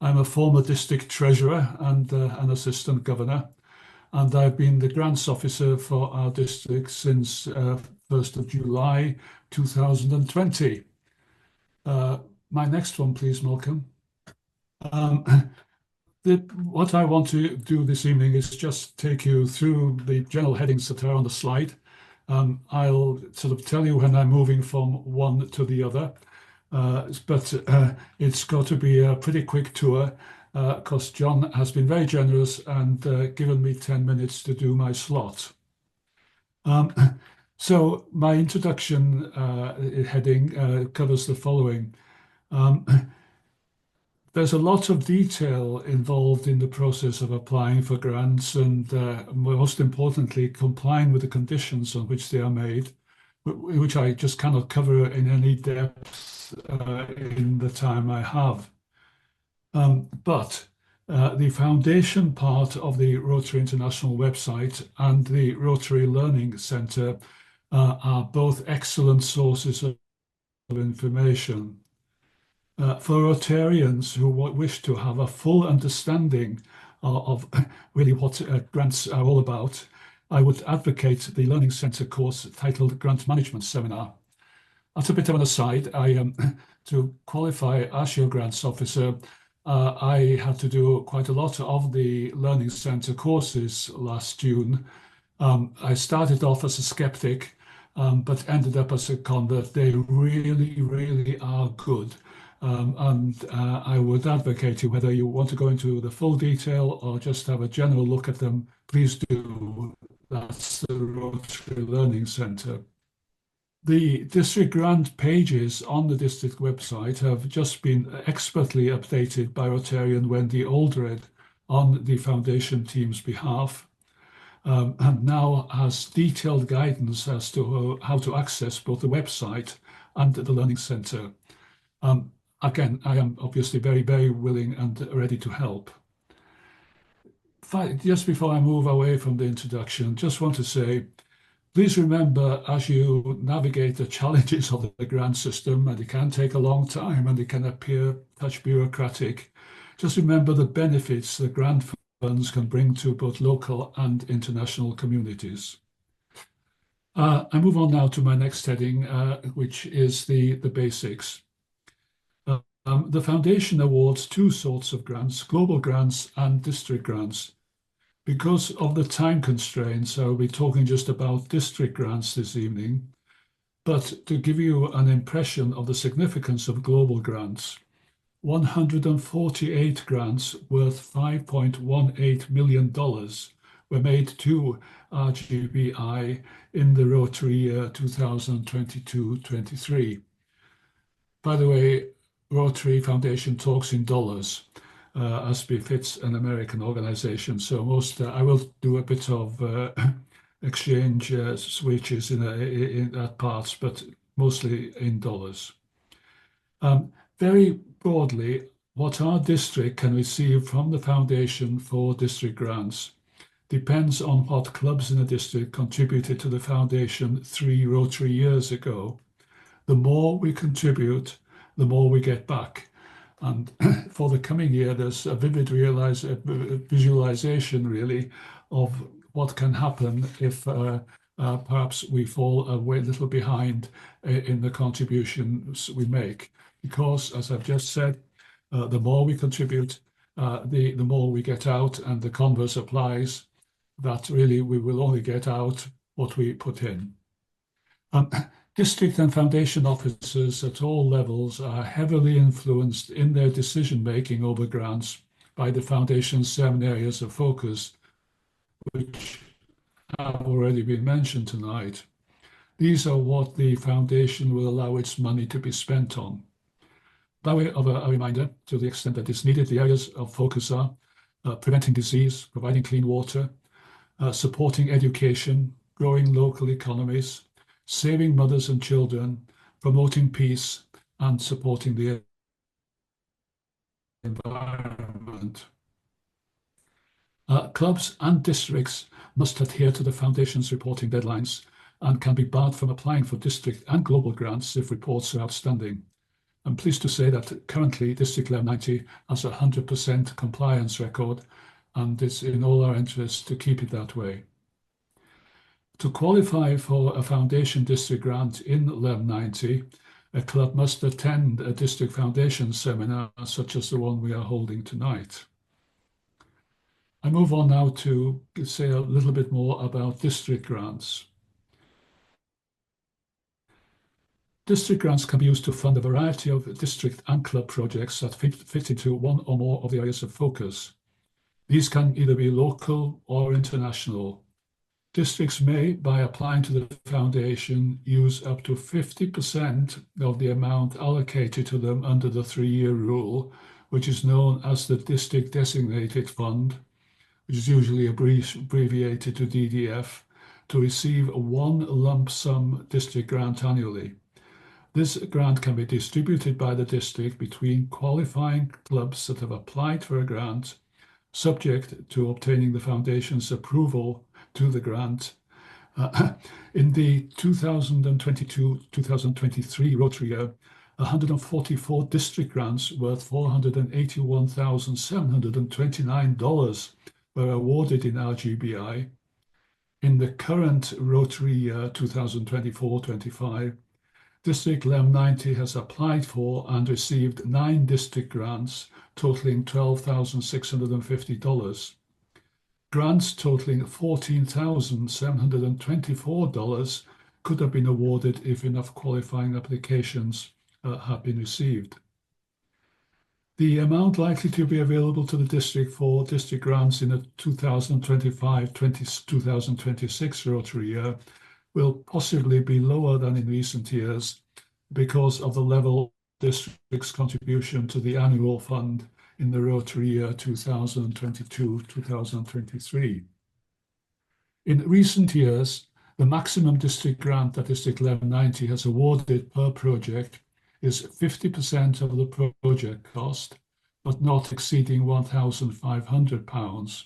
I'm a former district treasurer and an assistant governor, and I've been the grants officer for our district since 1st of July 2020. My next one, please, Malcolm. What I want to do this evening is just take you through the general headings that are on the slide. I'll sort of tell you when I'm moving from one to the other, but it's got to be a pretty quick tour because John has been very generous and given me 10 minutes to do my slot. So my introduction heading covers the following. There's a lot of detail involved in the process of applying for grants and most importantly, complying with the conditions on which they are made, which I just cannot cover in any depth in the time I have. But the foundation part of the Rotary International website and the Rotary Learning Centre are both excellent sources of information. For Rotarians who wish to have a full understanding of really what grants are all about, I would advocate the Learning Centre course titled Grant Management Seminar. As a bit of an aside, I to qualify as your grants officer, I had to do quite a lot of the Learning Centre courses last June. I started off as a skeptic, but ended up as a convert. They really, really are good. And I would advocate you, whether you want to go into the full detail or just have a general look at them, please do. That's the Rotary Learning Centre. The district grant pages on the district website have just been expertly updated by Rotarian Wendy Aldred on the foundation team's behalf, and now has detailed guidance as to how to access both the website and the Learning Centre. Again, I am obviously very, very willing and ready to help. Just before I move away from the introduction, just want to say, please remember, as you navigate the challenges of the grant system, and it can take a long time and it can appear touch bureaucratic, just remember the benefits the grant funds can bring to both local and international communities. I move on now to my next heading, which is the basics. The foundation awards two sorts of grants, global grants and district grants. Because of the time constraints, I'll be talking just about district grants this evening. But to give you an impression of the significance of global grants, 148 grants worth $5.18 million were made to RGBI in the Rotary year 2022-23. By the way, Rotary Foundation talks in dollars, as befits an American organization. So I will do a bit of exchange switches in that parts, but mostly in dollars. Very broadly, what our district can receive from the Foundation for District Grants depends on what clubs in the district contributed to the Foundation 3 Rotary years ago. The more we contribute, the more we get back. And for the coming year, there's a vivid visualization, really, of what can happen if perhaps we fall a little behind in the contributions we make. Because, as I've just said, the more we contribute, the more we get out, and the converse applies, that really we will only get out what we put in. District and foundation officers at all levels are heavily influenced in their decision-making over grants by the Foundation's 7 areas of focus, which have already been mentioned tonight. These are what the Foundation will allow its money to be spent on. By way of a reminder, to the extent that it's needed, the areas of focus are preventing disease, providing clean water, supporting education, growing local economies, saving mothers and children, promoting peace, and supporting the environment. Clubs and districts must adhere to the Foundation's reporting deadlines and can be barred from applying for district and global grants if reports are outstanding. I'm pleased to say that currently District 1190 has a 100% compliance record, and it's in all our interests to keep it that way. To qualify for a Foundation District grant in 1190, a club must attend a District Foundation seminar such as the one we are holding tonight. I move on now to say a little bit more about district grants. District grants can be used to fund a variety of district and club projects that fit into one or more of the areas of focus. These can either be local or international. Districts may, by applying to the Foundation, use up to 50% of the amount allocated to them under the 3-year rule, which is known as the District Designated Fund, which is usually abbreviated to DDF, to receive one lump sum district grant annually. This grant can be distributed by the district between qualifying clubs that have applied for a grant, subject to obtaining the Foundation's approval to the grant. In the 2022-2023 Rotary year, 144 district grants worth $481,729 were awarded in RGBI. In the current Rotary year 2024-25, District 1190 has applied for and received 9 district grants totaling $12,650. Grants totaling $14,724 could have been awarded if enough qualifying applications have been received. The amount likely to be available to the district for district grants in the 2025-2026 Rotary year will possibly be lower than in recent years because of the level of the district's contribution to the annual fund in the Rotary year 2022-2023. In recent years, the maximum district grant that District 1190 has awarded per project is 50% of the project cost, but not exceeding £1,500,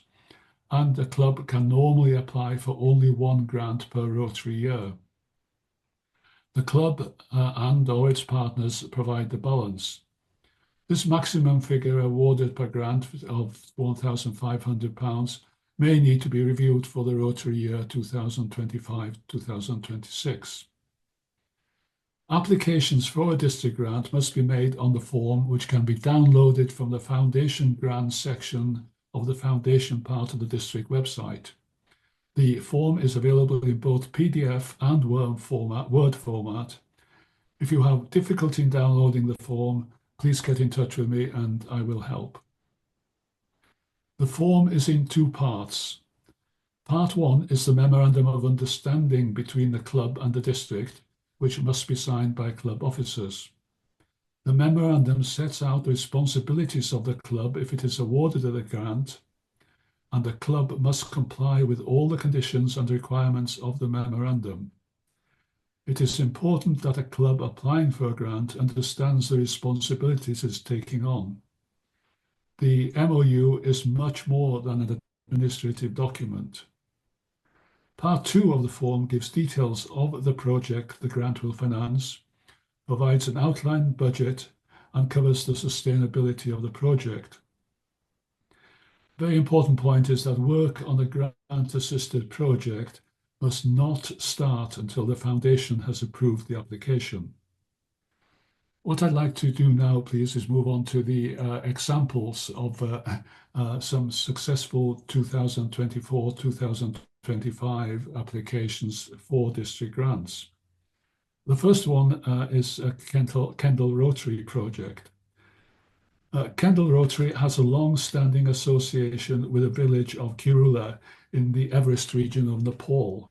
and the club can normally apply for only 1 grant per Rotary year. The club and/or its partners provide the balance. This maximum figure awarded per grant of £1,500 may need to be reviewed for the Rotary year 2025-2026. Applications for a district grant must be made on the form, which can be downloaded from the Foundation Grants section of the Foundation part of the district website. The form is available in both PDF and Word format. If you have difficulty in downloading the form, please get in touch with me and I will help. The form is in 2 parts. Part 1 is the Memorandum of Understanding between the club and the district, which must be signed by club officers. The memorandum sets out the responsibilities of the club if it is awarded a grant, and the club must comply with all the conditions and requirements of the memorandum. It is important that a club applying for a grant understands the responsibilities it's taking on. The MOU is much more than an administrative document. Part 2 of the form gives details of the project the grant will finance, provides an outlined budget, and covers the sustainability of the project. Very important point is that work on a grant-assisted project must not start until the Foundation has approved the application. What I'd like to do now, please, is move on to the examples of some successful 2024-2025 applications for district grants. The first one is a Kendal Rotary project. Kendal Rotary has a long-standing association with the village of Kirula in the Everest region of Nepal.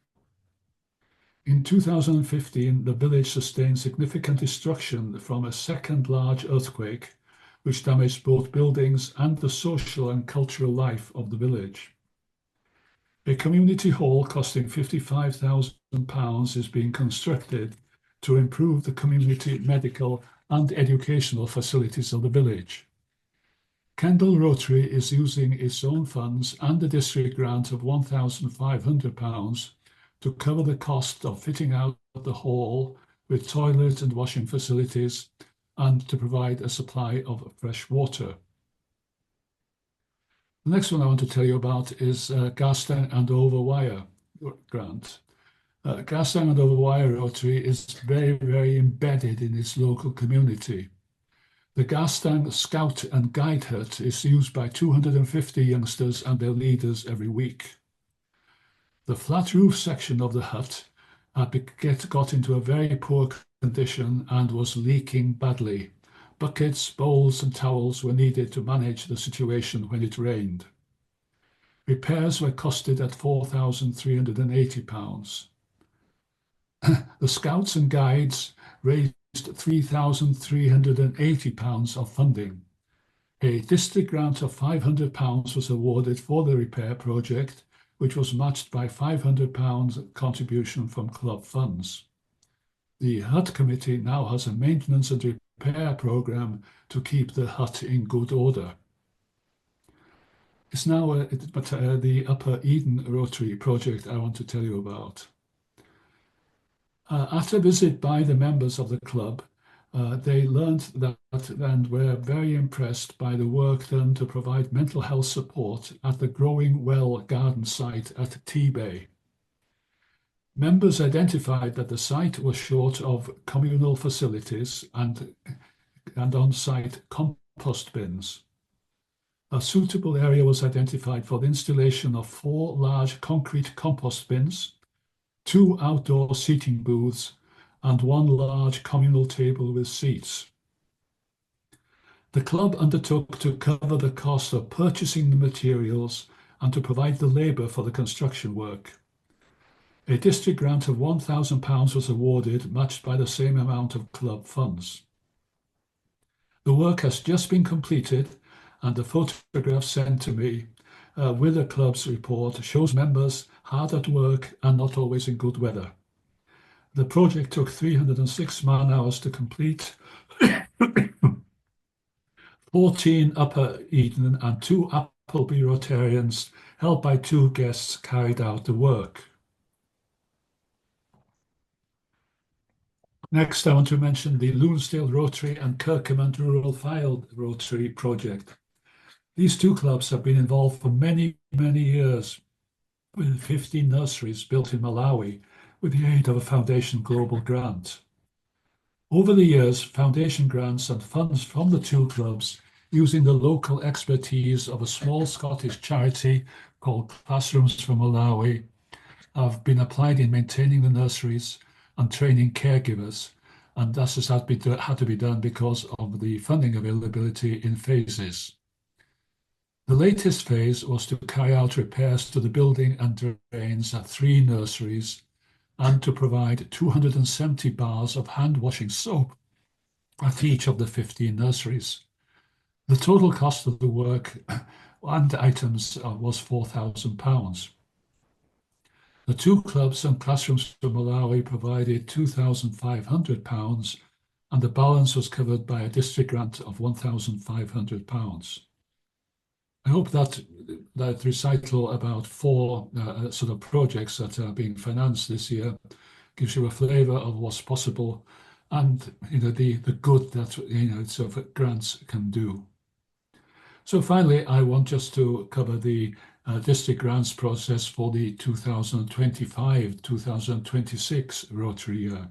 In 2015, the village sustained significant destruction from a second large earthquake, which damaged both buildings and the social and cultural life of the village. A community hall costing £55,000 is being constructed to improve the community medical and educational facilities of the village. Kendal Rotary is using its own funds and a district grant of £1,500 to cover the cost of fitting out the hall with toilet and washing facilities and to provide a supply of fresh water. The next one I want to tell you about is Garstang and Overwire grant. Garstang and Overwire Rotary is very, very embedded in its local community. The Garstang Scout and Guide Hut is used by 250 youngsters and their leaders every week. The flat roof section of the hut got into a very poor condition and was leaking badly. Buckets, bowls and towels were needed to manage the situation when it rained. Repairs were costed at £4,380. The Scouts and Guides raised £3,380 of funding. A district grant of £500 was awarded for the repair project, which was matched by £500 contribution from club funds. The hut committee now has a maintenance and repair program to keep the hut in good order. It's now the Upper Eden Rotary project I want to tell you about. After a visit by the members of the club, they learned that and were very impressed by the work done to provide mental health support at the Growing Well garden site at T-Bay. Members identified that the site was short of communal facilities and on-site compost bins. A suitable area was identified for the installation of 4 large concrete compost bins, 2 outdoor seating booths, and 1 large communal table with seats. The club undertook to cover the cost of purchasing the materials and to provide the labour for the construction work. A district grant of £1,000 was awarded, matched by the same amount of club funds. The work has just been completed, and the photograph sent to me with the club's report shows members hard at work and not always in good weather. The project took 306 man-hours to complete. 14 Upper Eden and 2 Appleby Rotarians, helped by 2 guests, carried out the work. Next, I want to mention the Lonsdale Rotary and Kirkcaldy Rural Fylde Rotary project. These 2 clubs have been involved for many, many years, with 15 nurseries built in Malawi with the aid of a Foundation Global grant. Over the years, Foundation grants and funds from the 2 clubs, using the local expertise of a small Scottish charity called Classrooms for Malawi, have been applied in maintaining the nurseries and training caregivers, and this has had to be done because of the funding availability in phases. The latest phase was to carry out repairs to the building and drains at 3 nurseries and to provide 270 bars of hand-washing soap at each of the 15 nurseries. The total cost of the work and items was £4,000. The 2 clubs and Classrooms for Malawi provided £2,500, and the balance was covered by a district grant of £1,500. I hope that recital about 4 sort of projects that are being financed this year gives you a flavour of what's possible, and the good that sort of grants can do. So finally, I want just to cover the district grants process for the 2025-2026 Rotary year.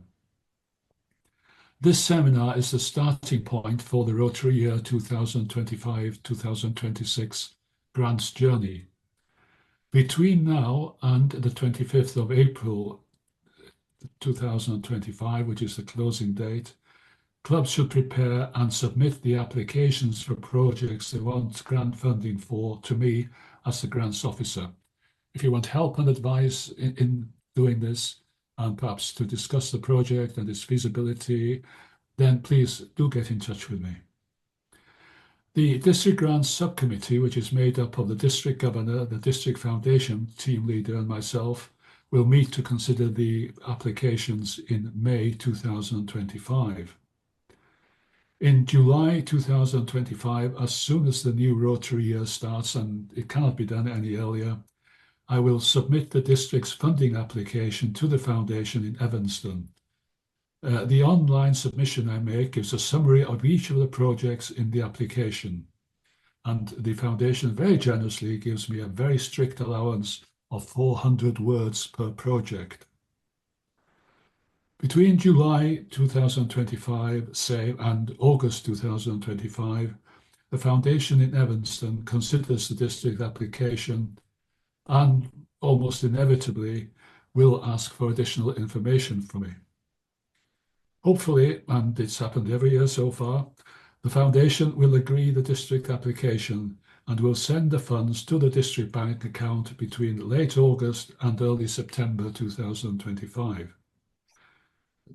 This seminar is the starting point for the Rotary year 2025-2026 grants journey. Between now and the 25th of April 2025, which is the closing date, clubs should prepare and submit the applications for projects they want grant funding for to me as the grants officer. If you want help and advice in doing this, and perhaps to discuss the project and its feasibility, then please do get in touch with me. The District Grants Subcommittee, which is made up of the District Governor, the District Foundation team leader, and myself, will meet to consider the applications in May 2025. In July 2025, as soon as the new Rotary year starts, and it cannot be done any earlier, I will submit the district's funding application to the Foundation in Evanston. The online submission I make gives a summary of each of the projects in the application, and the Foundation very generously gives me a very strict allowance of 400 words per project. Between July 2025, say, and August 2025, the Foundation in Evanston considers the district application and almost inevitably will ask for additional information from me. Hopefully, and it's happened every year so far, the Foundation will agree the district application and will send the funds to the district bank account between late August and early September 2025.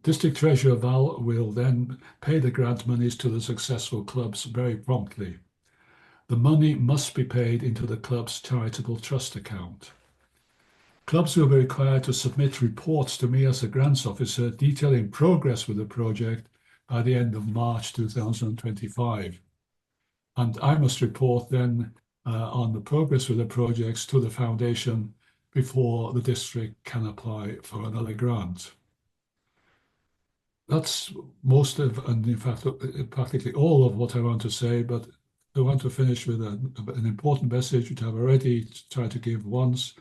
District Treasurer Val will then pay the grant monies to the successful clubs very promptly. The money must be paid into the club's charitable trust account. Clubs will be required to submit reports to me as a grants officer detailing progress with the project by the end of March 2025. And I must report then on the progress with the projects to the Foundation before the district can apply for another grant. That's most of, and in fact, practically all of what I want to say, but I want to finish with an important message which I've already tried to give once.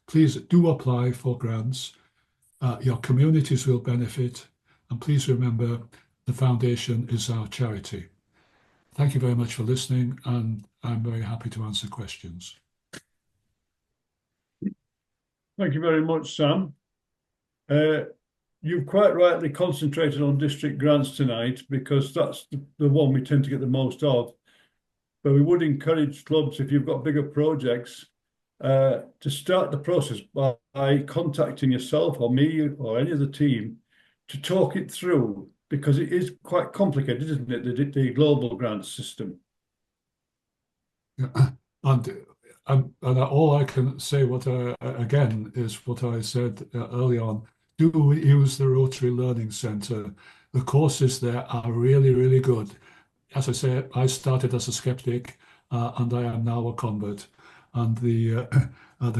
Please do apply for grants. your communities will benefit. And please remember, the foundation is our charity. Thank you very much for listening, and I'm very happy to answer questions. Thank you very much, Sam. You've quite rightly concentrated on district grants tonight because that's the one we tend to get the most of. But we would encourage clubs, if you've got bigger projects, to start the process by contacting yourself or me or any of the team to talk it through, because it is quite complicated, isn't it, the global grant system? Yeah. And all I can say, again, is what I said early on. Do use the Rotary Learning Centre. The courses there are really, really good. As I say, I started as a skeptic, and I am now a convert. And the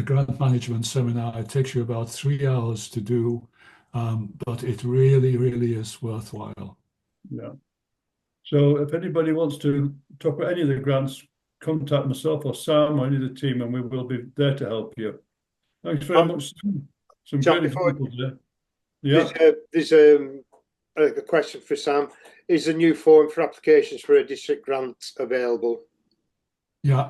grant management seminar, it takes you about 3 hours to do, but it really, really is worthwhile. Yeah. So if anybody wants to talk about any of the grants, contact myself or Sam or any of the team, and we will be there to help you. Thanks very much. Some John, good examples there. Yeah. There's a question for Sam. Is a new form for applications for a district grant available? Yeah,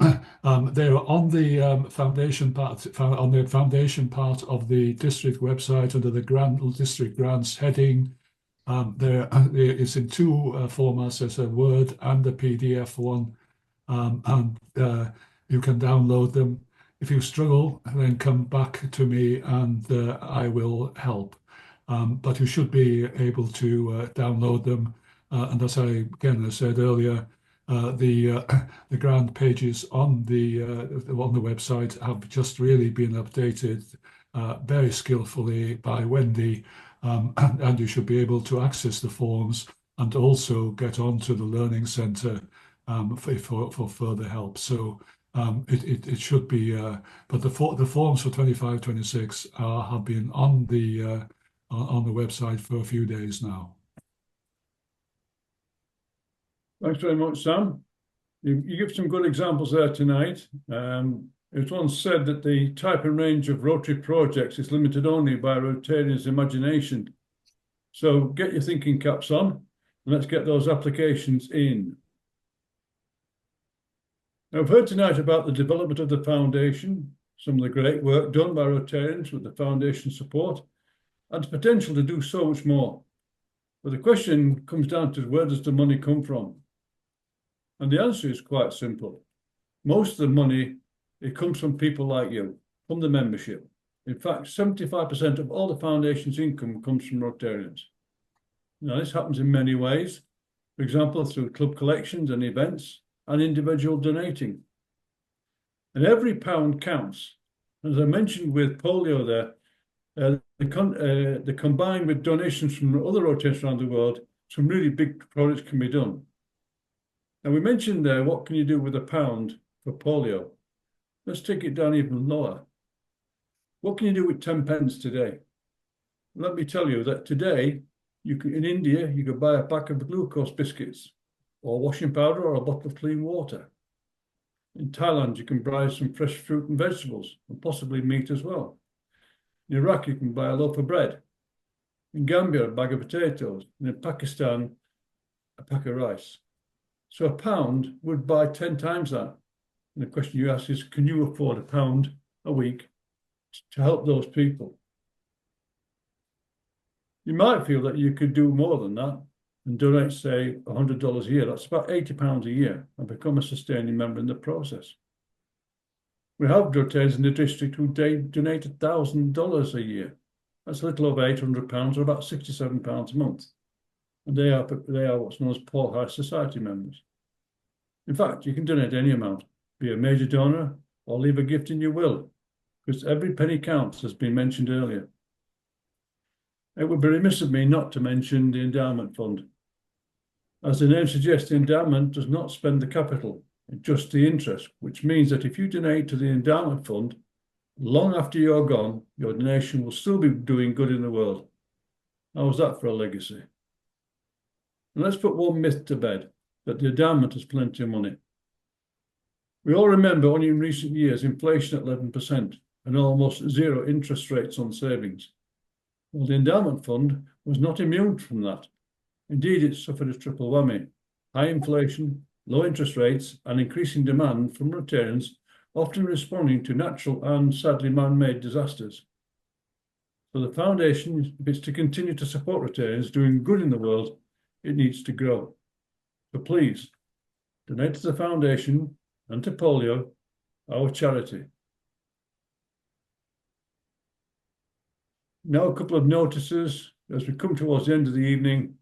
they're on the foundation part of the district website under the district grants heading. There it's in two formats. There's a Word and a PDF one, and you can download them. If you struggle, then come back to me and I will help. But you should be able to download them. And as I said earlier, the grant pages on the website have just really been updated very skillfully by Wendy, and you should be able to access the forms and also get onto the Learning Centre for further help. So it should be, but the forms for 25-26 have been on the website for a few days now. Thanks very much, Sam. You give some good examples there tonight. It was once said that the type and range of Rotary projects is limited only by Rotarians' imagination. So get your thinking caps on and let's get those applications in. Now, I've heard tonight about the development of the foundation, some of the great work done by Rotarians with the foundation support, and the potential to do so much more. But the question comes down to, where does the money come from? And the answer is quite simple. Most of the money, it comes from people like you, from the membership. In fact, 75% of all the foundation's income comes from Rotarians. Now, this happens in many ways. For example, through club collections and events and individual donating. And every pound counts. As I mentioned with polio there, the combined with donations from other Rotarians around the world, some really big projects can be done. Now, we mentioned there, what can you do with a pound for polio? Let's take it down even lower. What can you do with 10 pence today? Let me tell you that today, in India, you could buy a pack of glucose biscuits or washing powder or a bottle of clean water. In Thailand, you can buy some fresh fruit and vegetables and possibly meat as well. In Iraq, you can buy a loaf of bread. In Gambia, a bag of potatoes. And in Pakistan, a pack of rice. So a pound would buy 10 times that. And the question you ask is, can you afford a pound a week to help those people? You might feel that you could do more than that and donate, say, $100 a year. That's about £80 a year and become a sustaining member in the process. We have Rotarians in the district who donate $1,000 a year. That's a little over £800 or about £67 a month. And they are what's known as Paul High Society members. In fact, you can donate any amount, be a major donor or leave a gift in your will, because every penny counts, as been mentioned earlier. It would be remiss of me not to mention the endowment fund. As the name suggests, the endowment does not spend the capital, just the interest, which means that if you donate to the endowment fund, long after you're gone, your donation will still be doing good in the world. How's that for a legacy? And let's put one myth to bed, that the endowment has plenty of money. We all remember only in recent years inflation at 11% and almost zero interest rates on savings. Well, the endowment fund was not immune from that. Indeed, it suffered a triple whammy: high inflation, low interest rates, and increasing demand from Rotarians, often responding to natural and sadly man-made disasters. So the foundation, if it's to continue to support Rotarians doing good in the world, it needs to grow. So please, donate to the foundation and to polio, our charity. Now a couple of notices as we come towards the end of the evening.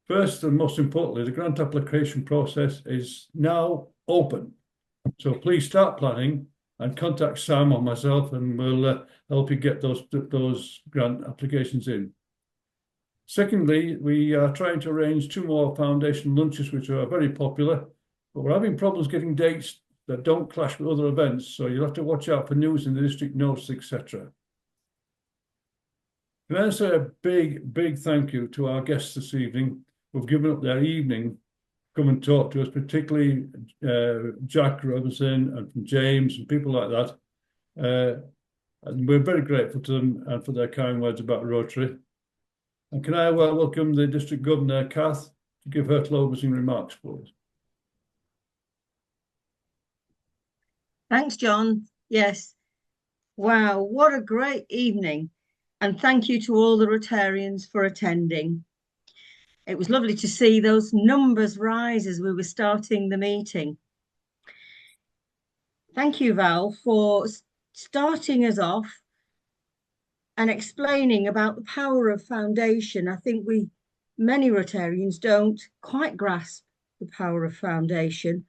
First and most importantly, the grant application process is now open. So please start planning and contact Sam or myself, and we'll help you get those grant applications in. Secondly, we are trying to arrange 2 more foundation lunches, which are very popular, but we're having problems getting dates that don't clash with other events. So you'll have to watch out for news in the district notes, etc. Can I say a big thank you to our guests this evening who've given up their evening to come and talk to us, particularly Jack Robinson and from James and people like that. And we're very grateful to them and for their kind words about Rotary. And can I welcome the District Governor, Kath, to give her closing remarks, please. Thanks, John. Yes. Wow, what a great evening. And thank you to all the Rotarians for attending. It was lovely to see those numbers rise as we were starting the meeting. Thank you, Val, for starting us off and explaining about the power of foundation. I think many Rotarians don't quite grasp the power of foundation,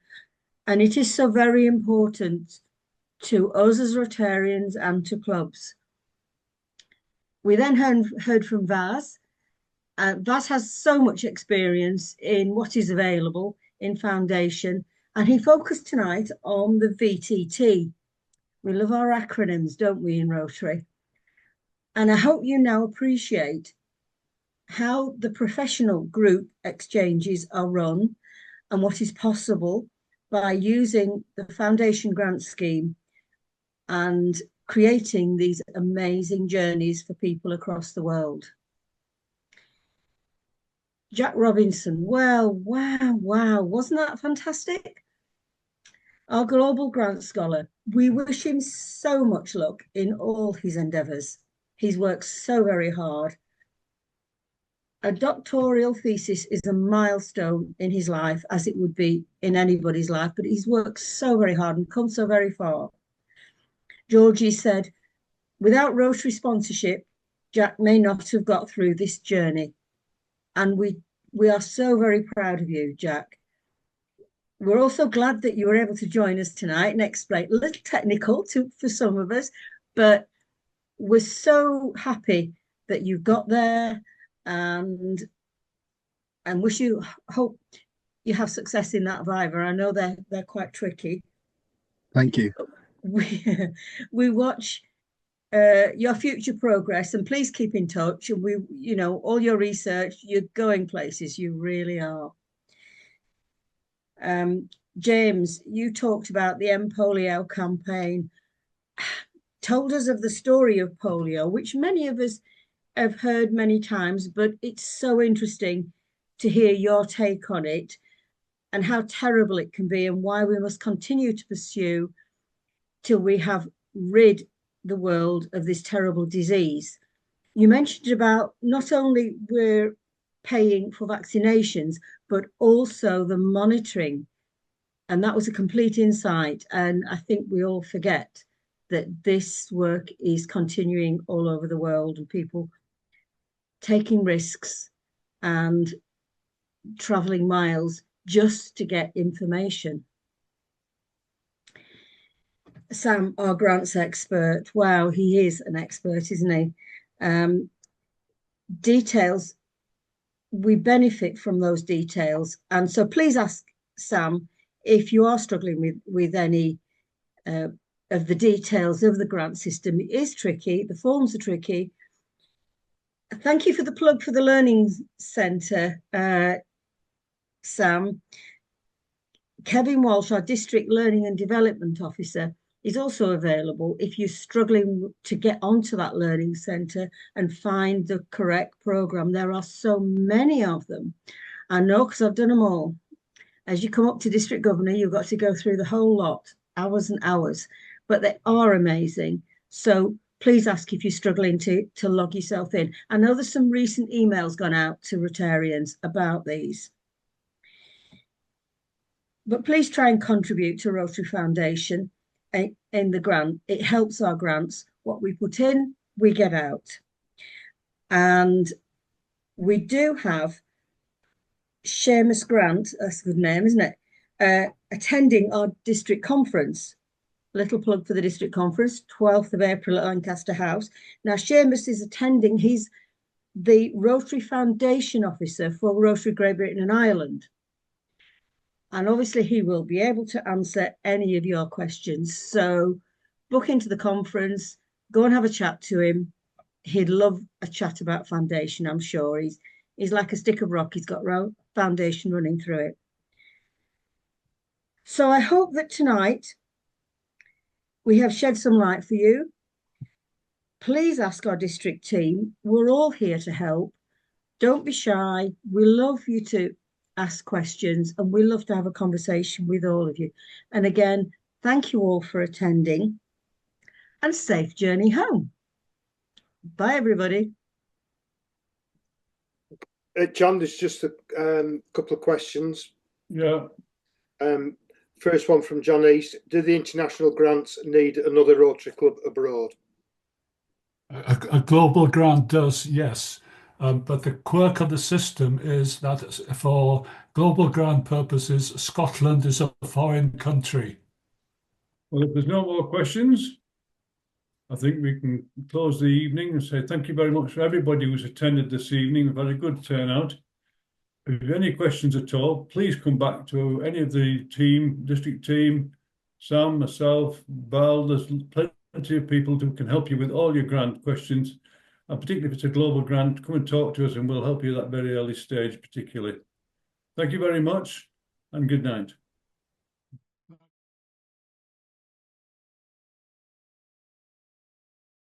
and it is so very important to us as Rotarians and to clubs. We then heard from Vaz. Vaz has so much experience in what is available in foundation, and he focused tonight on the VTT. We love our acronyms, don't we, in Rotary? And I hope you now appreciate how the professional group exchanges are run and what is possible by using the foundation grant scheme and creating these amazing journeys for people across the world. Jack Robinson, wow, wasn't that fantastic? Our global grant scholar, we wish him so much luck in all his endeavours. He's worked so very hard. A doctoral thesis is a milestone in his life, as it would be in anybody's life, but he's worked so very hard and come so very far. Georgie said, without Rotary sponsorship, Jack may not have got through this journey. And we are so very proud of you, Jack. We're also glad that you were able to join us tonight and explain, a little technical for some of us, but we're so happy that you got there, and hope you have success in that Viva. I know they're quite tricky. Thank you. We watch your future progress, and please keep in touch. And all your research, you're going places, you really are. James, you talked about the End Polio campaign, told us of the story of polio, which many of us have heard many times, but it's so interesting to hear your take on it and how terrible it can be and why we must continue to pursue till we have rid the world of this terrible disease. You mentioned about not only we're paying for vaccinations, but also the monitoring. And that was a complete insight. And I think we all forget that this work is continuing all over the world, and people taking risks and traveling miles just to get information. Sam, our grants expert, wow, he is an expert, isn't he? Details, we benefit from those details. And so please ask Sam if you are struggling with any of the details of the grant system. It is tricky, the forms are tricky. Thank you for the plug for the Learning Centre, Sam. Kevin Walsh, our District Learning and Development Officer, is also available if you're struggling to get onto that learning centre and find the correct programme. There are so many of them. I know because I've done them all. As you come up to district governor, you've got to go through the whole lot, hours and hours, but they are amazing. So please ask if you're struggling to log yourself in. I know there's some recent emails gone out to Rotarians about these. But please try and contribute to Rotary Foundation in the grant. It helps our grants. What we put in, we get out. And we do have Seamus Grant, that's a good name, isn't it? Attending our district conference. Little plug for the district conference, 12th of April at Lancaster House. Now, Seamus is attending. He's the Rotary Foundation officer for Rotary Great Britain and Ireland. And obviously he will be able to answer any of your questions. So book into the conference, go and have a chat to him. He'd love a chat about foundation, I'm sure. He's like a stick of rock. He's got foundation running through it. So I hope that tonight we have shed some light for you. Please ask our district team. We're all here to help. Don't be shy. We love you to ask questions, and we love to have a conversation with all of you. And again, thank you all for attending, and safe journey home. Bye, everybody. John, there's just a couple of questions. Yeah. First one from John East. Do the international grants need another Rotary Club abroad? A global grant does, yes. But the quirk of the system is that for global grant purposes, Scotland is a foreign country. Well, if there's no more questions, I think we can close the evening and say thank you very much for everybody who's attended this evening. We've had a good turnout. If you have any questions at all, please come back to any of the team, district team, Sam, myself, Val. There's plenty of people who can help you with all your grant questions. And particularly if it's a global grant, come and talk to us and we'll help you at that very early stage particularly. Thank you very much and good night.